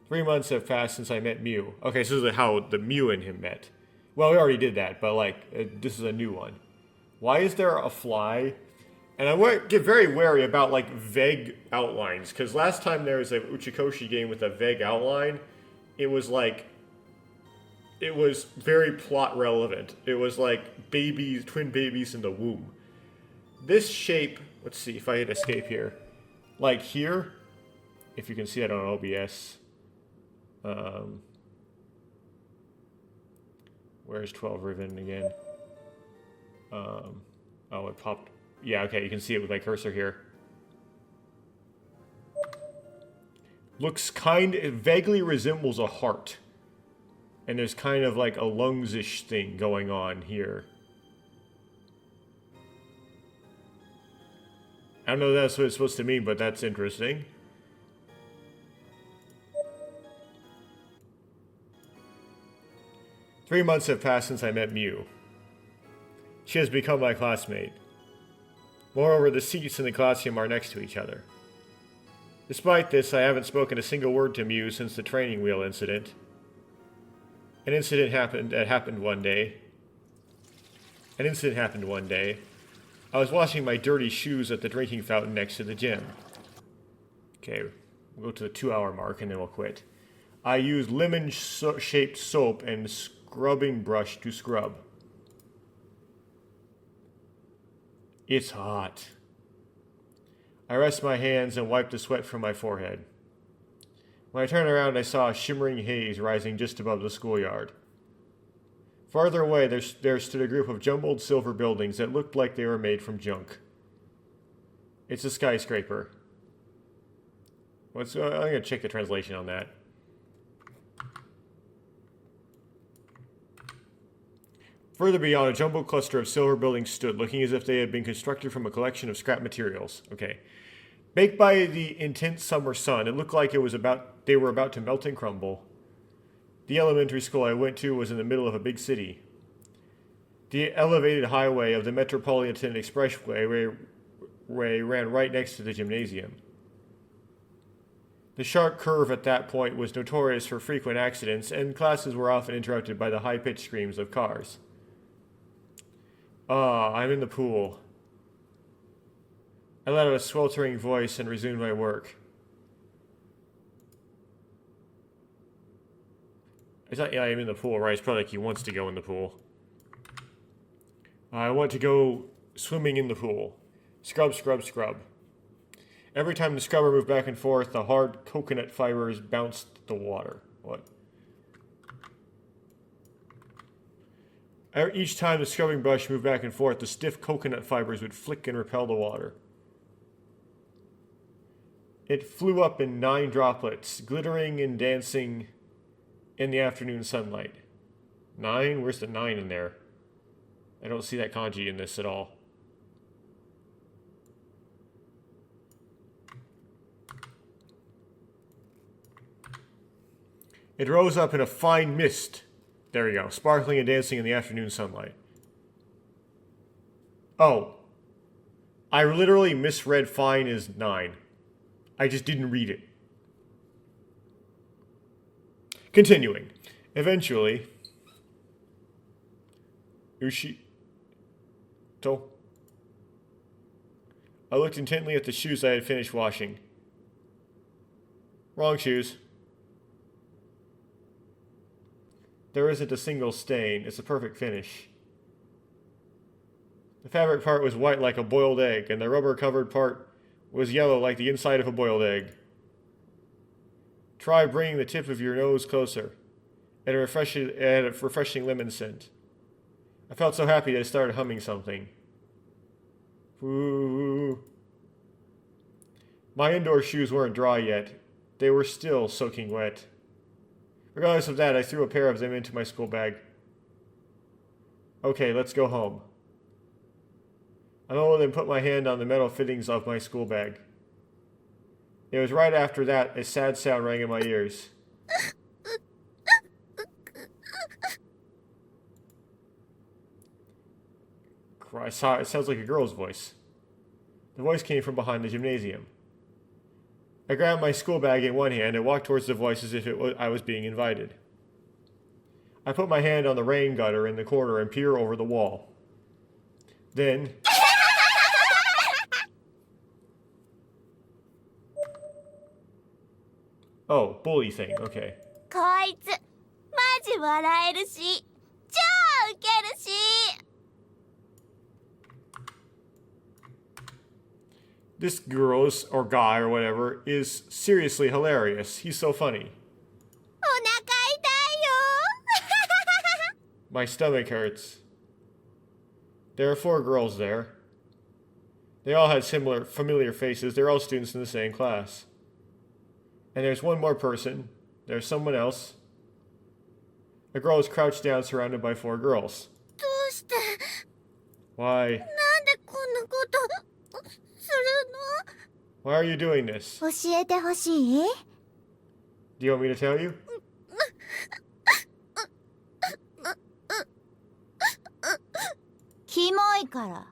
3 months have passed since I met Mew. Okay, so this is how the Mew and him met. Well, we already did that, but this is a new one. Why is there a fly? And I want to get very wary about vague outlines, because last time there was a Uchikoshi game with a vague outline, it was very plot relevant. It was twin babies in the womb. This shape, let's see if I hit escape here. Here, if you can see it on OBS. Where's 12Riven again? Oh, it popped. Yeah, okay, you can see it with my cursor here. It vaguely resembles a heart. And there's kind of a lungs-ish thing going on here. I don't know if that's what it's supposed to mean, but that's interesting. Three months have passed since I met Mew. She has become my classmate. Moreover, the seats in the classroom are next to each other. Despite this, I haven't spoken a single word to Mew since the training wheel incident. An incident happened one day. I was washing my dirty shoes at the drinking fountain next to the gym. Okay, we'll go to the 2-hour mark and then we'll quit. I used lemon-shaped soap and scrubbing brush to scrub. It's hot. I rest my hands and wipe the sweat from my forehead. When I turned around, I saw a shimmering haze rising just above the schoolyard. Farther away, there stood a group of jumbled silver buildings that looked like they were made from junk. It's a skyscraper. I'm going to check the translation on that. Further beyond, a jumbled cluster of silver buildings stood, looking as if they had been constructed from a collection of scrap materials. Okay. Baked by the intense summer sun, it looked like they were about to melt and crumble. The elementary school I went to was in the middle of a big city. The elevated highway of the Metropolitan Expressway ran right next to the gymnasium. The sharp curve at that point was notorious for frequent accidents, and classes were often interrupted by the high-pitched screams of cars. Ah, I'm in the pool. I let out a sweltering voice and resumed my work. I thought, yeah, I'm in the pool, right? It's probably like he wants to go in the pool. I want to go swimming in the pool. Scrub, scrub, scrub. Every time the scrubber moved back and forth, the hard coconut fibers bounced the water. What? Each time the scrubbing brush moved back and forth, the stiff coconut fibers would flick and repel the water. It flew up in 9 droplets, glittering and dancing in the afternoon sunlight. 9? Where's the 9 in there? I don't see that kanji in this at all. It rose up in a fine mist. There you go. Sparkling and dancing in the afternoon sunlight. Oh. I literally misread fine as 9. I just didn't read it. Continuing. Eventually, I looked intently at the shoes I had finished washing. Wrong shoes. There isn't a single stain. It's a perfect finish. The fabric part was white like a boiled egg, and the rubber-covered part was yellow like the inside of a boiled egg. Try bringing the tip of your nose closer. It had a refreshing lemon scent. I felt so happy that I started humming something. Ooh. My indoor shoes weren't dry yet. They were still soaking wet. Regardless of that, I threw a pair of them into my school bag. Okay, let's go home. I lowered and put my hand on the metal fittings of my school bag. It was right after that a sad sound rang in my ears. It sounds like a girl's voice. The voice came from behind the gymnasium. I grabbed my school bag in one hand and walked towards the voice as if I was being invited. I put my hand on the rain gutter in the corner and peered over the wall. Then... Oh, bully thing, okay. こいつマジ笑えるし超ウケるし This girl, or guy, or whatever, is seriously hilarious. He's so funny. お腹痛いよ My stomach hurts. There are 4 girls there. They all had similar, familiar faces. They're all students in the same class. And there's one more person. There's someone else. A girl is crouched down surrounded by 4 girls. どうして Why? なんでこんなことするの Why are you doing this? 教えてほしい Do you want me to tell you?「キモいから」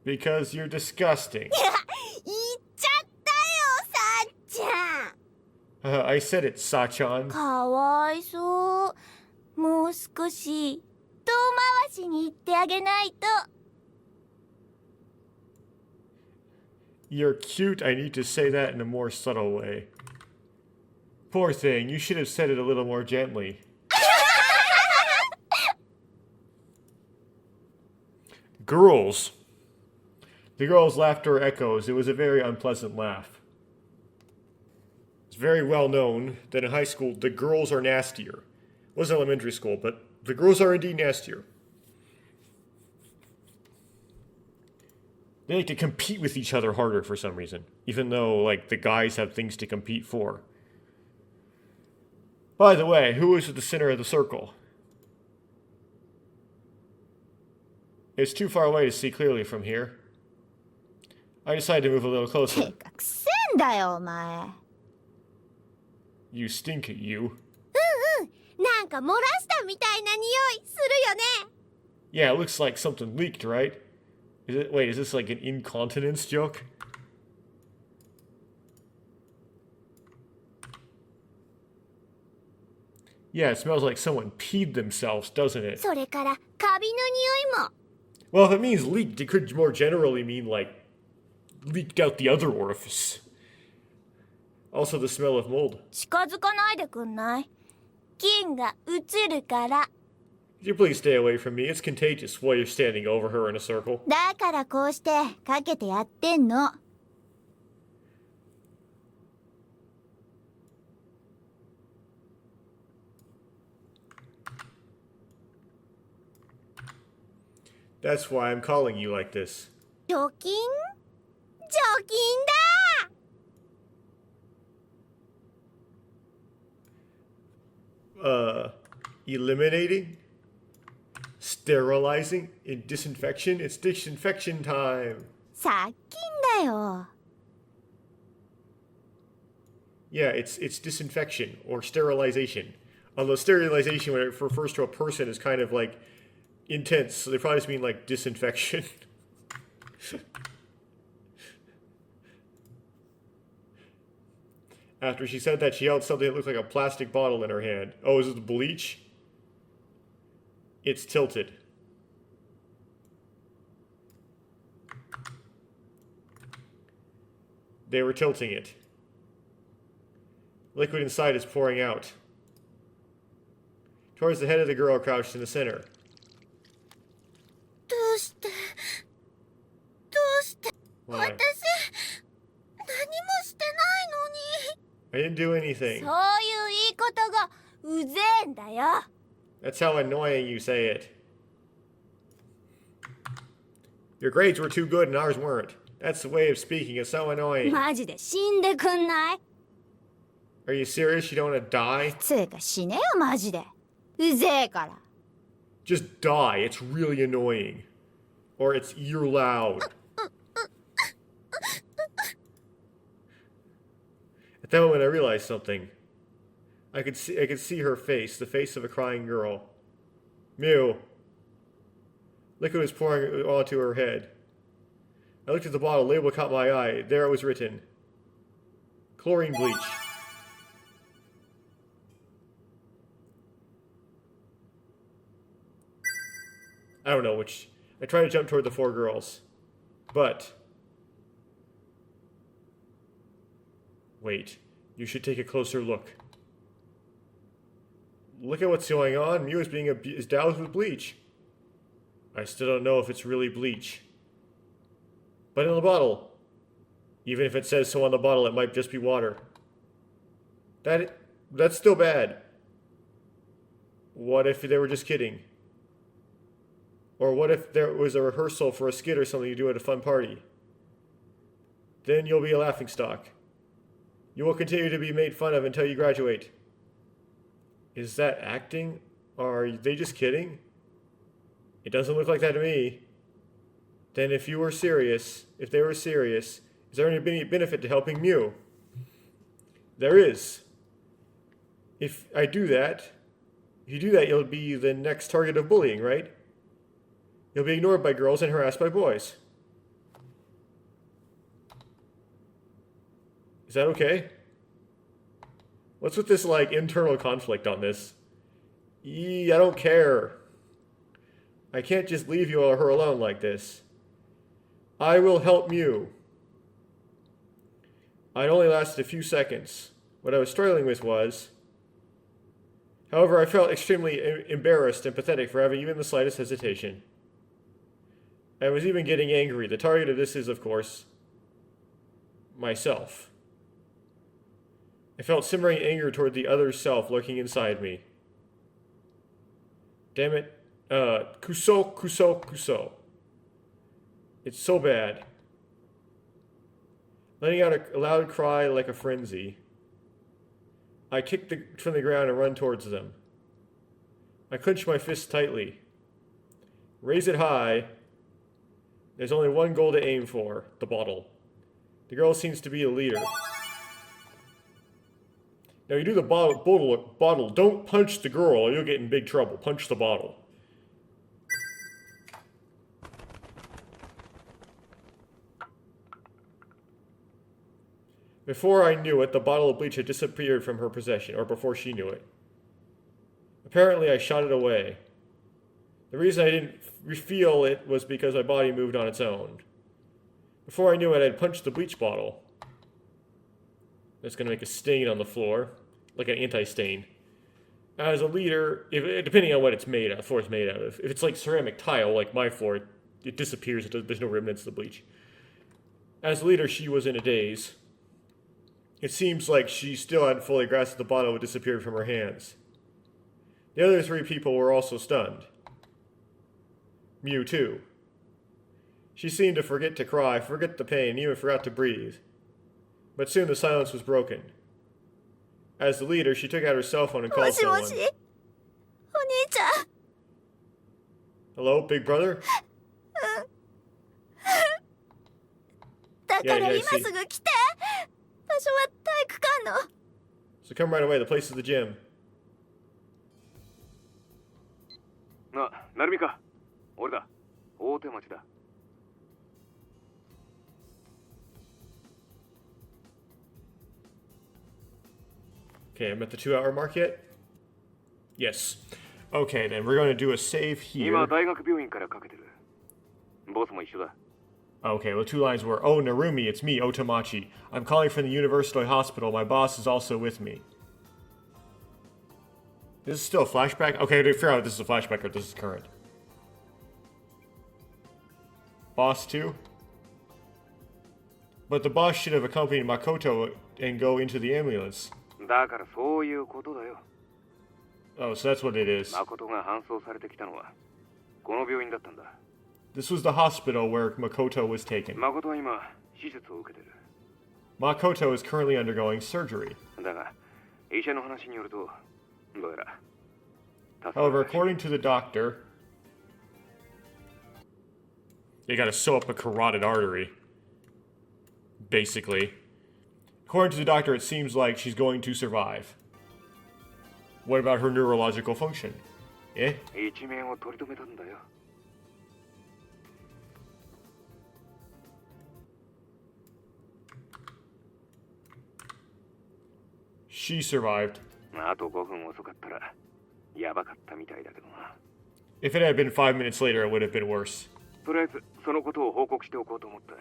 Because you're disgusting. 言っちゃったよさっちゃん I said it, Sachan. かわいそうもう少し遠回しに言ってあげないと You're cute. I need to say that in a more subtle way. Poor thing. You should have said it a little more gently. Girls. The girls' laughter echoes. It was a very unpleasant laugh. It's very well known that in high school, the girls are nastier. It was elementary school, but the girls are indeed nastier. They like to compete with each other harder for some reason, even though, like, the guys have things to compete for. By the way, who is at the center of the circle? It's too far away to see clearly from here. I decided to move a little て closer. かくせんだよお前 You stink at you. なんか漏らしたみたいな匂いするよね Yeah, it looks like something leaked, right? Wait, is this like an incontinence joke? Yeah, it smells like someone peed themselves, doesn't it? それからカビの匂いも。 Well, if it means leaked, it could more generally mean like leaked out the other orifice. Also the smell of mold. 近づかないでくんない？菌が移るから。 Could you please stay away from me? It's contagious while you're standing over her in a circle. だからこうしてかけてやってんの。 That's why I'm calling you like this. 除菌？除菌だ！ Eliminating? Sterilizing? In disinfection? It's disinfection time! 殺菌だよ。 Yeah, it's disinfection or sterilization. Although sterilization, when it refers to a person, is kind of like intense, so they probably just mean like disinfection. After she said that, she held something that looked like a plastic bottle in her hand. Oh, is it bleach? It's tilted. They were tilting it. Liquid inside is pouring out. Towards the head of the girl crouched in the center. どうして Why? 何もしてないのに I didn't do そういう anything. 言い方がうぜえんだよ。 That's how annoying you say it. Your grades were too good and ours weren't. That's the way of speaking. It's so annoying. マジで死んでくんない？ Are you serious? You don't want to die? つうか死ねよマジで。うぜえから。 Just die. It's really annoying. Or it's you're loud. At that moment, I realized something. I could see her face, the face of a crying girl. Mew. Liquid was pouring onto her head. I looked at the bottle. Label caught my eye. There it was written. Chlorine bleach. I don't know which. I tried to jump toward the four girls. But. Wait. You should take a closer look. Look at what's going on. Mew is doused with bleach. I still don't know if it's really bleach. But in the bottle. Even if it says so on the bottle, it might just be water. That's still bad. What if they were just kidding? Or what if there was a rehearsal for a skit or something you do at a fun party? Then you'll be a laughingstock. You will continue to be made fun of until you graduate. Is that acting? Or are they just kidding? It doesn't look like that to me. Then if they were serious, is there any benefit to helping Mew? There is. If you do that, you'll be the next target of bullying, right? You'll be ignored by girls and harassed by boys. Is that okay? What's with this, like, internal conflict on this? I don't care. I can't just leave you or her alone like this. I will help Mew. It only lasted a few seconds. What I was struggling with was... However, I felt extremely embarrassed and pathetic for having even the slightest hesitation. I was even getting angry. The target of this is, of course, myself. I felt simmering anger toward the other self lurking inside me. Damn it. Kuso. It's so bad. Letting out a loud cry like a frenzy. I kicked from the ground and run towards them. I clenched my fist tightly. Raise it high. There's only one goal to aim for, the bottle. The girl seems to be the leader. Now you do the bottle. Don't punch the girl or you'll get in big trouble. Punch the bottle. Before I knew it, the bottle of bleach had disappeared from her possession, or before she knew it. Apparently, I shot it away. The reason I didn't feel it was because my body moved on its own. Before I knew it, I'd punched the bleach bottle. That's going to make a stain on the floor, like an anti-stain. As a leader, depending on what it's made of, floor it's made out of. If it's like ceramic tile, like my floor, it disappears. There's no remnants of the bleach. As a leader, she was in a daze. It seems like she still hadn't fully grasped the bottle had disappeared from her hands. The other 3 people were also stunned. Mew, too. She seemed to forget to cry, forget the pain, and even forgot to breathe. But soon the silence was broken. As the leader, she took out her cell phone and も called しも someone. しお兄ちゃん Hello, big brother? だから Yeah, 今すぐ来て場所は体育館の So come right away, the place is the gym. なるみか俺だ大手町だ Okay, I'm at the 2-hour mark yet? Yes. Okay, then we're going to do a save 今 here. 大学病院からかけてるボスも一緒だ Okay, well, 2 lines were, Oh, Narumi, it's me, Otamachi. I'm calling from the University Hospital. My boss is also with me. This is still a flashback? Okay, to figure out if this is a flashback or if this is current. Boss 2? But the boss should have accompanied Makoto and go into the ambulance. だからそういうことだよ Oh, so that's what it is. 誠が搬送されてきたのはこの病院だったんだ This was the hospital where Makoto was taken. 誠は今手術を受けてる Makoto is currently undergoing surgery. だが医者の話によるとどうやら However, according to the doctor, they gotta sew up a carotid artery. Basically. According to the doctor, it seems like she's going to survive. What about her neurological function? Eh? 一命を取り留めたんだよ She survived. あと5分遅かったらやばかったみたいだけどな If it had been 5 minutes later, it would have been worse. とりあえずそのことを報告しておこうと思った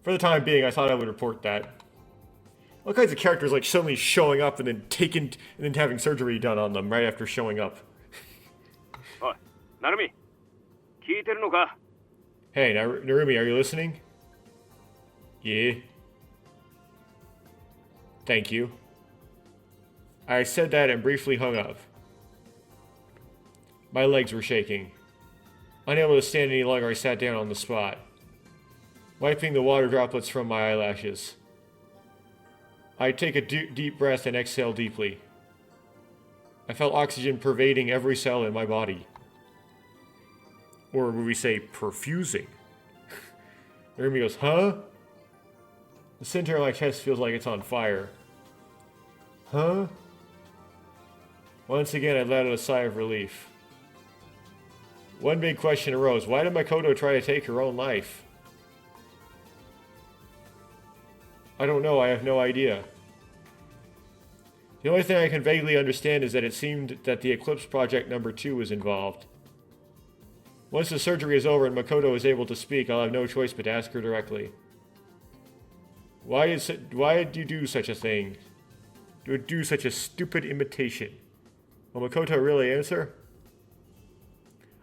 For the time being, I thought I would report that. All kinds of characters like suddenly showing up and then having surgery done on them right after showing up. おいなるみ聞いてるのか Hey, Narumi, are you listening? Yeah. Thank you. I said that and briefly hung up. My legs were shaking. Unable to stand any longer, I sat down on the spot, wiping the water droplets from my eyelashes. I take a deep breath and exhale deeply. I felt oxygen pervading every cell in my body. Or would we say perfusing? Narumi goes, huh? The center of my chest feels like it's on fire. Huh? Once again, I let out a sigh of relief. One big question arose. Why did Makoto try to take her own life? I don't know. I have no idea. The only thing I can vaguely understand is that it seemed that the Eclipse Project number 2 was involved. Once the surgery is over and Makoto is able to speak, I'll have no choice but to ask her directly. Why did you do such a thing? Do such a stupid imitation? Will Makoto really answer?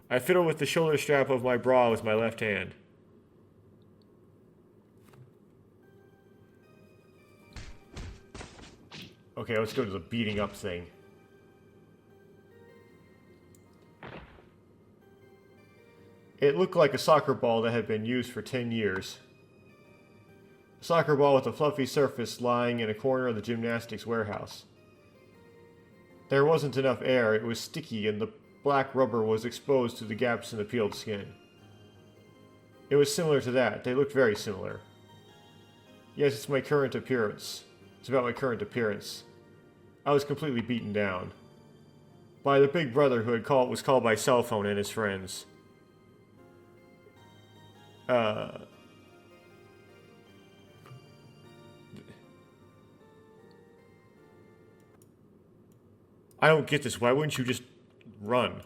I fiddle with the shoulder strap of my bra with my left hand. Okay, let's go to the beating up thing. It looked like a soccer ball that had been used for 10 years. A soccer ball with a fluffy surface lying in a corner of the gymnastics warehouse. There wasn't enough air, it was sticky, and the black rubber was exposed to the gaps in the peeled skin. It was similar to that. They looked very similar. Yes, it's my current appearance. It's about my current appearance. I was completely beaten down. By the big brother who was called by cell phone and his friends. I don't get this. Why wouldn't you just run?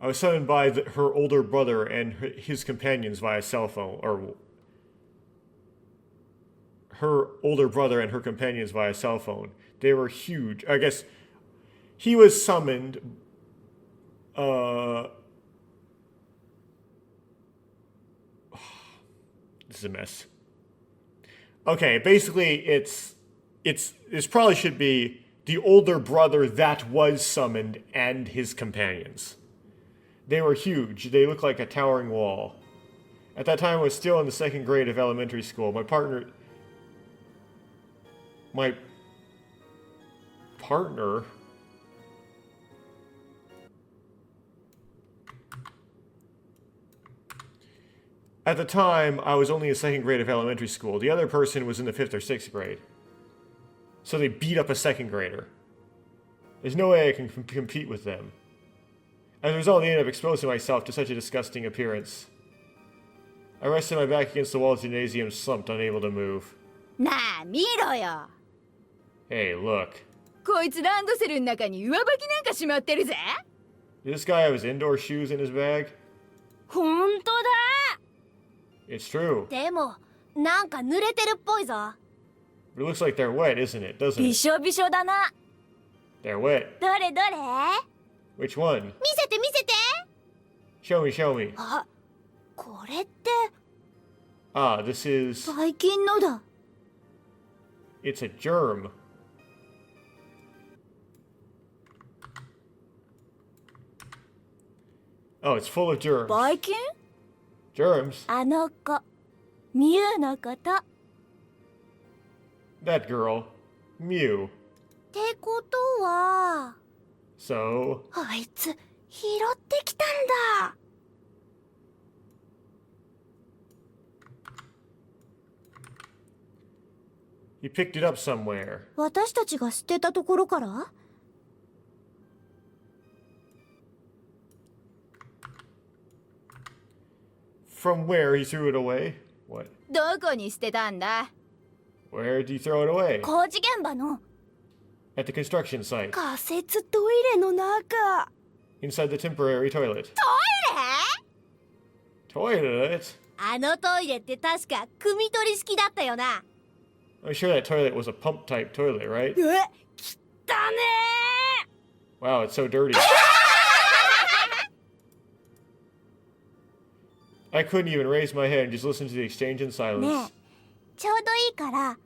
I was summoned by her older brother and his companions via cell phone, or her older brother and her companions via cell phone. They were huge. I guess he was summoned. This is a mess. Okay, basically, this probably should be the older brother that was summoned and his companions. They were huge. They looked like a towering wall. At that time, I was still in the 2nd grade of elementary school. My partner... At the time, I was only in 2nd grade of elementary school. The other person was in the 5th or 6th grade. So they beat up a 2nd grader. There's no way I can compete with them. As a result, I ended up exposing myself to such a disgusting appearance. I rested my back against the wall of the gymnasium, slumped, unable to move. なあ見ろよ。 Hey, look. こいつランドセルの中に上履きなんかしまってるぜ。 Did this guy have his indoor shoes in his bag? ほんとだ。 It's true. でもなんか濡れてるっぽいぞ。 But it looks like they're wet, isn't it? Doesn't び it? しょびしょだな。 They're wet. どれどれ？ Which one? 見せて見せて。 Show me, show me. あ、これって Ah, this is... 最近のだ。 It's a germ. Oh, it's full of germs. ばい菌？ Germs? あの子、ミュウのこと。 That girl. Mew. ってことは、 So... あいつ拾ってきたんだ。 He picked it up somewhere. 私たちが捨てたところから？ From where he threw it away? What? どこに捨てたんだ？ Where did he throw it away? 工事現場の At the construction site. 仮設トイレの中。 Inside the temporary toilet. トイレ？ Toilet? あのトイレって確か汲み取り式だったよな。 I'm sure that toilet was a pump type toilet, right? え、汚ね Wow, it's so dirty. I couldn't even raise my head and just listen to the exchange in ー。 silence. ねえ、ちょうどいいから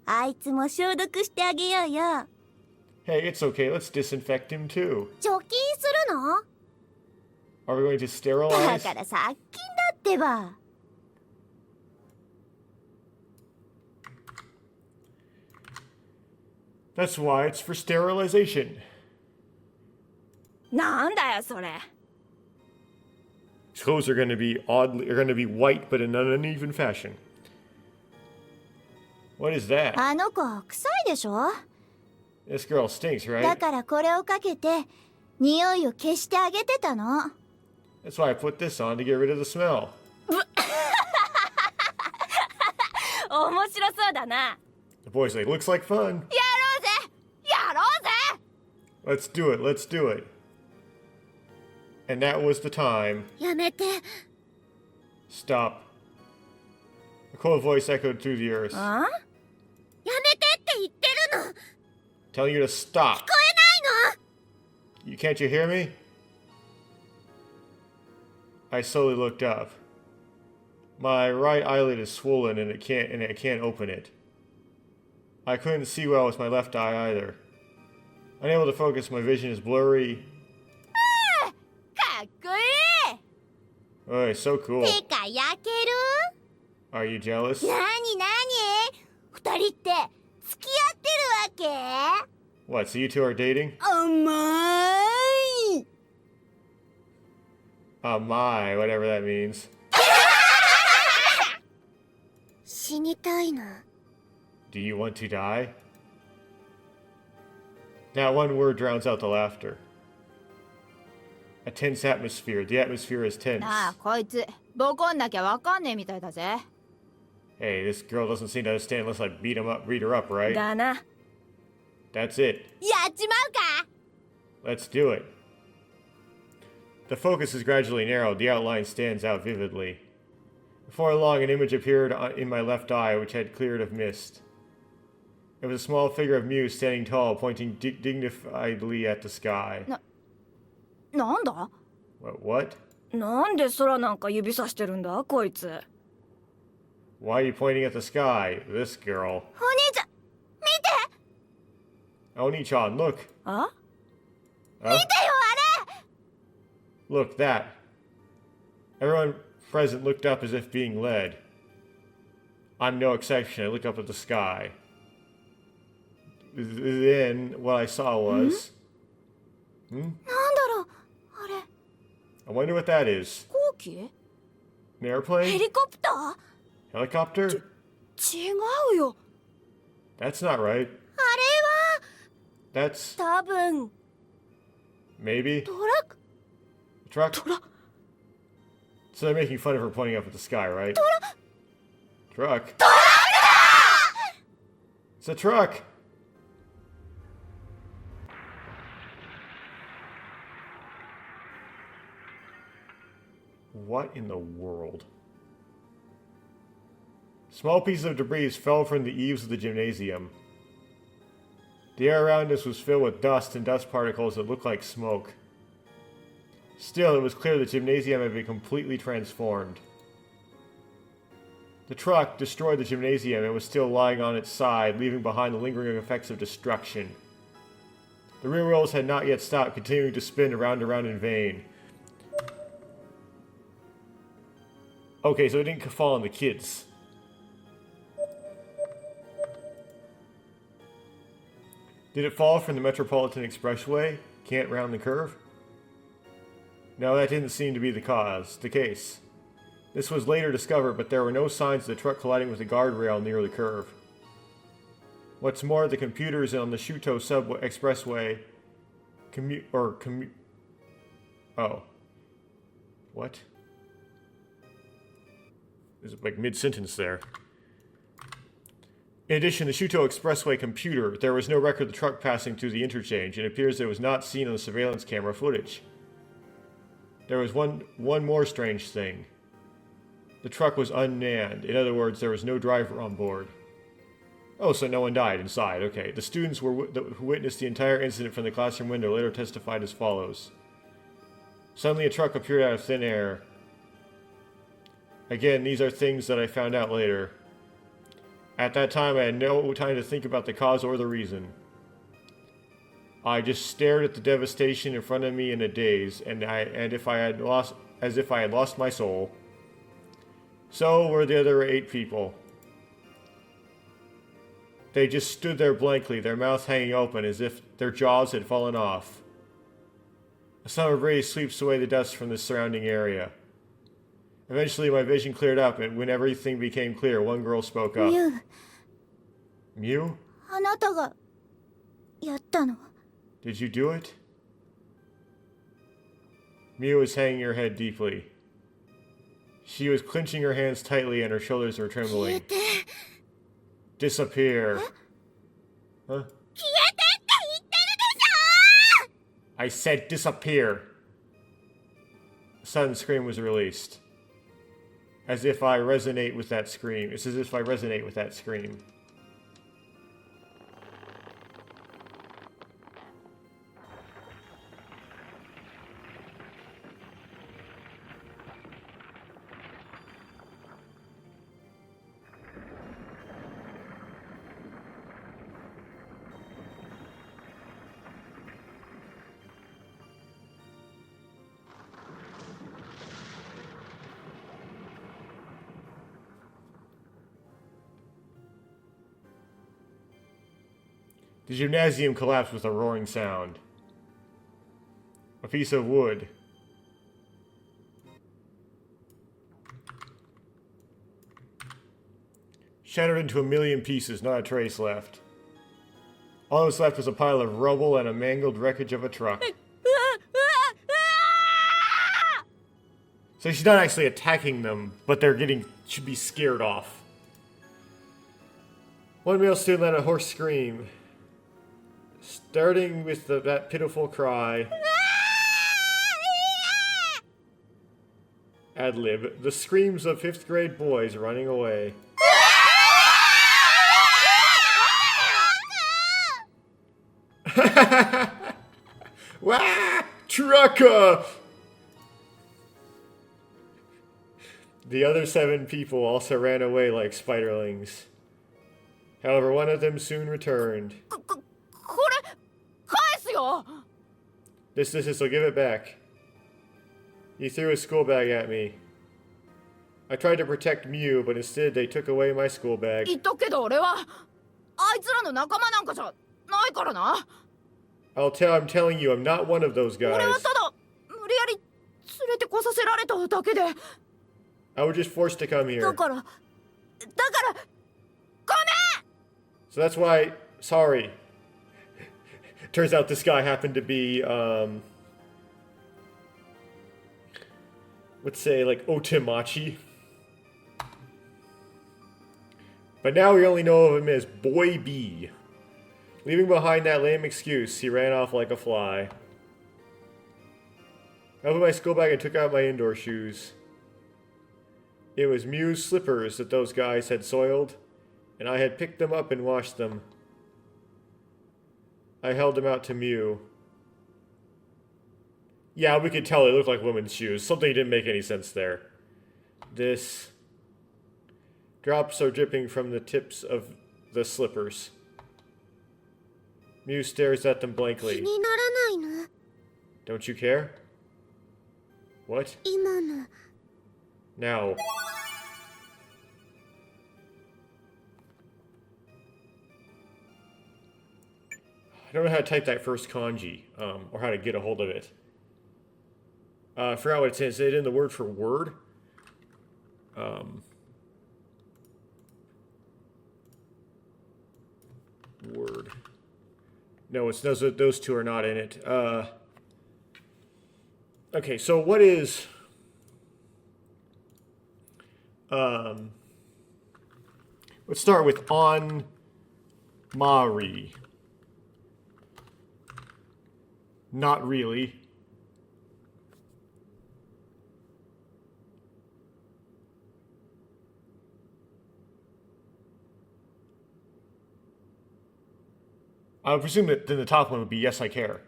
あいつも消毒してあげようよ。 Hey, it's okay. Let's disinfect him too. 除菌するの？ Are we going to だ sterilize? から殺菌だってば。 That's why it's for sterilization. なんだよそれ。 His clothes are going to be white, but in an uneven fashion. What is that? あの子臭いでしょ？ This girl stinks, だ right? からこれをかけて匂いを消してあげてたの。 That's why I put this on to get rid of the smell. 面白そうだな。 The boy's like, looks like fun. やろうぜやろうぜ。 Let's do it. Let's do it. And that was the time. やめて。 Stop. A cold voice echoed through the earth, あ？やめてって言ってるの。聞こ telling you to stop. えないの？ Can't you hear me? I slowly looked up. My right eyelid is swollen and I can't open it. I couldn't see well with my left eye either. Unable to focus, my vision is blurry. かっこいい。 Oh, it's so cool. てか焼ける？ Are you jealous? なになに？二人って付き合ってるわけ？ What, so you two are dating? 甘い。 My, whatever that means. 死にたいの。 Do you want to die? Now one word drowns out the laughter. A tense atmosphere. The atmosphere is tense. なあこいつボコんなきゃわかんねえみたいだぜ。 Hey, this girl doesn't seem to understand unless I beat her up, right? だな。That's it. やっちまうか Let's do it. The focus is gradually narrowed. The outline stands out vividly. Before long, an image appeared in my left eye, which had cleared of mist. It was a small figure of Mew standing tall, pointing dignifiedly at the sky. なんだ What? なんで空なんか指さしてるんだこいつ。 Why are you pointing at the sky? This girl. お兄ちゃん見て Oni-chan, look. あ Huh? 見てよあれ Look, that. Everyone present looked up as if being led. I'm no exception. I looked up at the sky. Then, what I saw was... なんだろうあれ I wonder what that is. 飛行機 An ヘ airplane? リコプター Helicopter? 違うよ That's not right. あれは That's... 多分 maybe? トラック Truck? トラ So they're making fun of her pointing up at the sky, right? Truck? It's a truck! What in the world? Small pieces of debris fell from the eaves of the gymnasium. The air around us was filled with dust and dust particles that looked like smoke. Still, it was clear the gymnasium had been completely transformed. The truck destroyed the gymnasium and was still lying on its side, leaving behind the lingering effects of destruction. The rear wheels had not yet stopped, continuing to spin around and around in vain. Okay, so it didn't fall on the kids. Did it fall from the Metropolitan Expressway? Can't round the curve? No, that didn't seem to be the case. This was later discovered, but there were no signs of the truck colliding with the guardrail near the curve. What's more, the computers on the Shuto subway expressway Oh. What? There's like mid-sentence there. In addition, the Shuto Expressway computer, there was no record of the truck passing through the interchange, and it appears that it was not seen on the surveillance camera footage. There was one more strange thing. The truck was unmanned. In other words, there was no driver on board. Oh, so no one died inside. Okay. The students who witnessed the entire incident from the classroom window later testified as follows. Suddenly a truck appeared out of thin air. Again, these are things that I found out later. At that time, I had no time to think about the cause or the reason. I just stared at the devastation in front of me in a daze, as if I had lost my soul. So were the other 8 people. They just stood there blankly, their mouths hanging open as if their jaws had fallen off. A summer breeze sweeps away the dust from the surrounding area. Eventually, my vision cleared up, and when everything became clear, one girl spoke up. ミュウ Mew? あなたがやったの Did you do it? Mew was hanging her head deeply. She was clenching her hands tightly and her shoulders were 消え trembling. て Disappear. Huh? 消えてって言ってるでし I said disappear. A sudden scream was released. As if I resonate with that scream. It's as if I resonate with that scream. The gymnasium collapsed with a roaring sound. A piece of wood. Shattered into a million pieces, not a trace left. All that was left was a pile of rubble and a mangled wreckage of a truck. So she's not actually attacking them, but should be scared off. One male student let a hoarse scream. Starting with that pitiful cry. Ad-lib. The screams of 5th grade boys running away. Wah! Trucker! The other 7 people also ran away like spiderlings. However, one of them soon returned. これ返すよ。 This, so give it back. He threw his school bag at me. I tried to protect Mew, but instead they took away my school bag. 言っとくけど俺はあいつらの仲間なんかじゃないからな。 I'm telling you, I'm not one of those 俺は guys. ただ無理やり連れてこさせられただけで。 I was just forced to come だ here. からごめん。 So that's why, sorry. Turns out this guy happened to be, let's say, like, Otemachi. But now we only know of him as Boy B. Leaving behind that lame excuse, he ran off like a fly. I opened my school bag and took out my indoor shoes. It was Mew's slippers that those guys had soiled, and I had picked them up and washed them. I held them out to Mew. Yeah, we could tell they looked like women's shoes. Something didn't make any sense there. This... Drops are dripping from the tips of the slippers. Mew stares at them 気 blankly. にならないの？ Don't you care? What? 今の。 Now. I don't know how to type that first kanji, or how to get a hold of it. I forgot what it says. Is it in the word for word? Word. No, it's those two are not in it. Okay, so what is... let's start with on Mari. Not really. I would presume that then the top one would be yes, I care.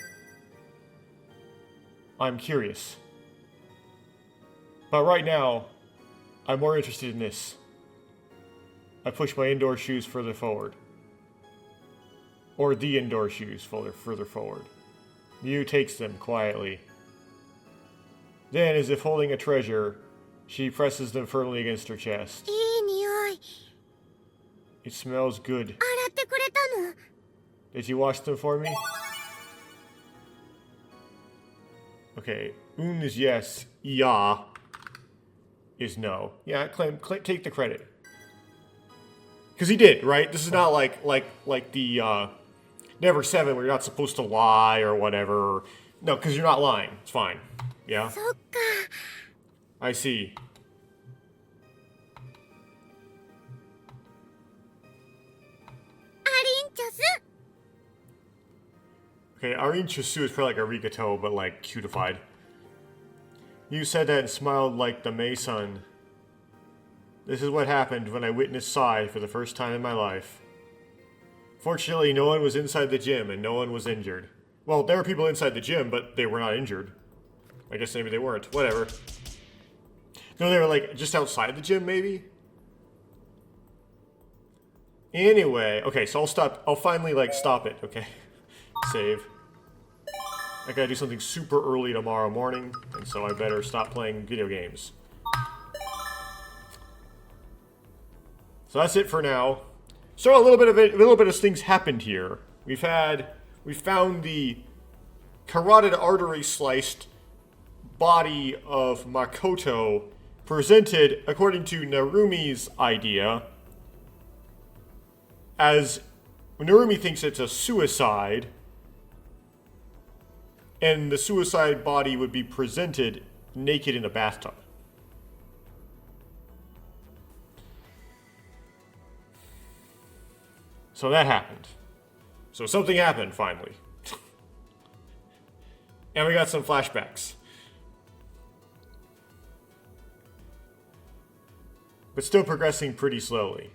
I'm curious. But right now, I'm more interested in this. I push my indoor shoes further forward. Or the indoor shoes further forward. Mew takes them quietly. Then, as if holding a treasure, she presses them firmly against her chest. いい匂い。 It smells good. 洗ってくれたの？ Did you wash them for me? Okay, un is yes, ya is no. Yeah, take the credit. Because he did, right? This is not like the Never 7 where you're not supposed to lie or whatever. No, because you're not lying. It's fine. Yeah? そっか。 I see. Okay, Arinchusu is probably like arigato, but like cutified. You said that and smiled like the May-sun. This is what happened when I witnessed Sai for the first time in my life. Fortunately, no one was inside the gym and no one was injured. Well, there were people inside the gym, but they were not injured. I guess maybe they weren't. Whatever. No, they were like just outside the gym, maybe? Anyway, okay, so I'll stop. I'll finally like stop it, okay? Save. I gotta do something super early tomorrow morning, and so I better stop playing video games. So that's it for now. So a little bit of things happened here. We found the carotid artery sliced body of Makoto, presented according to Narumi's idea, as Narumi thinks it's a suicide, and the suicide body would be presented naked in a bathtub. So that happened. So something happened, finally. And we got some flashbacks. But still progressing pretty slowly.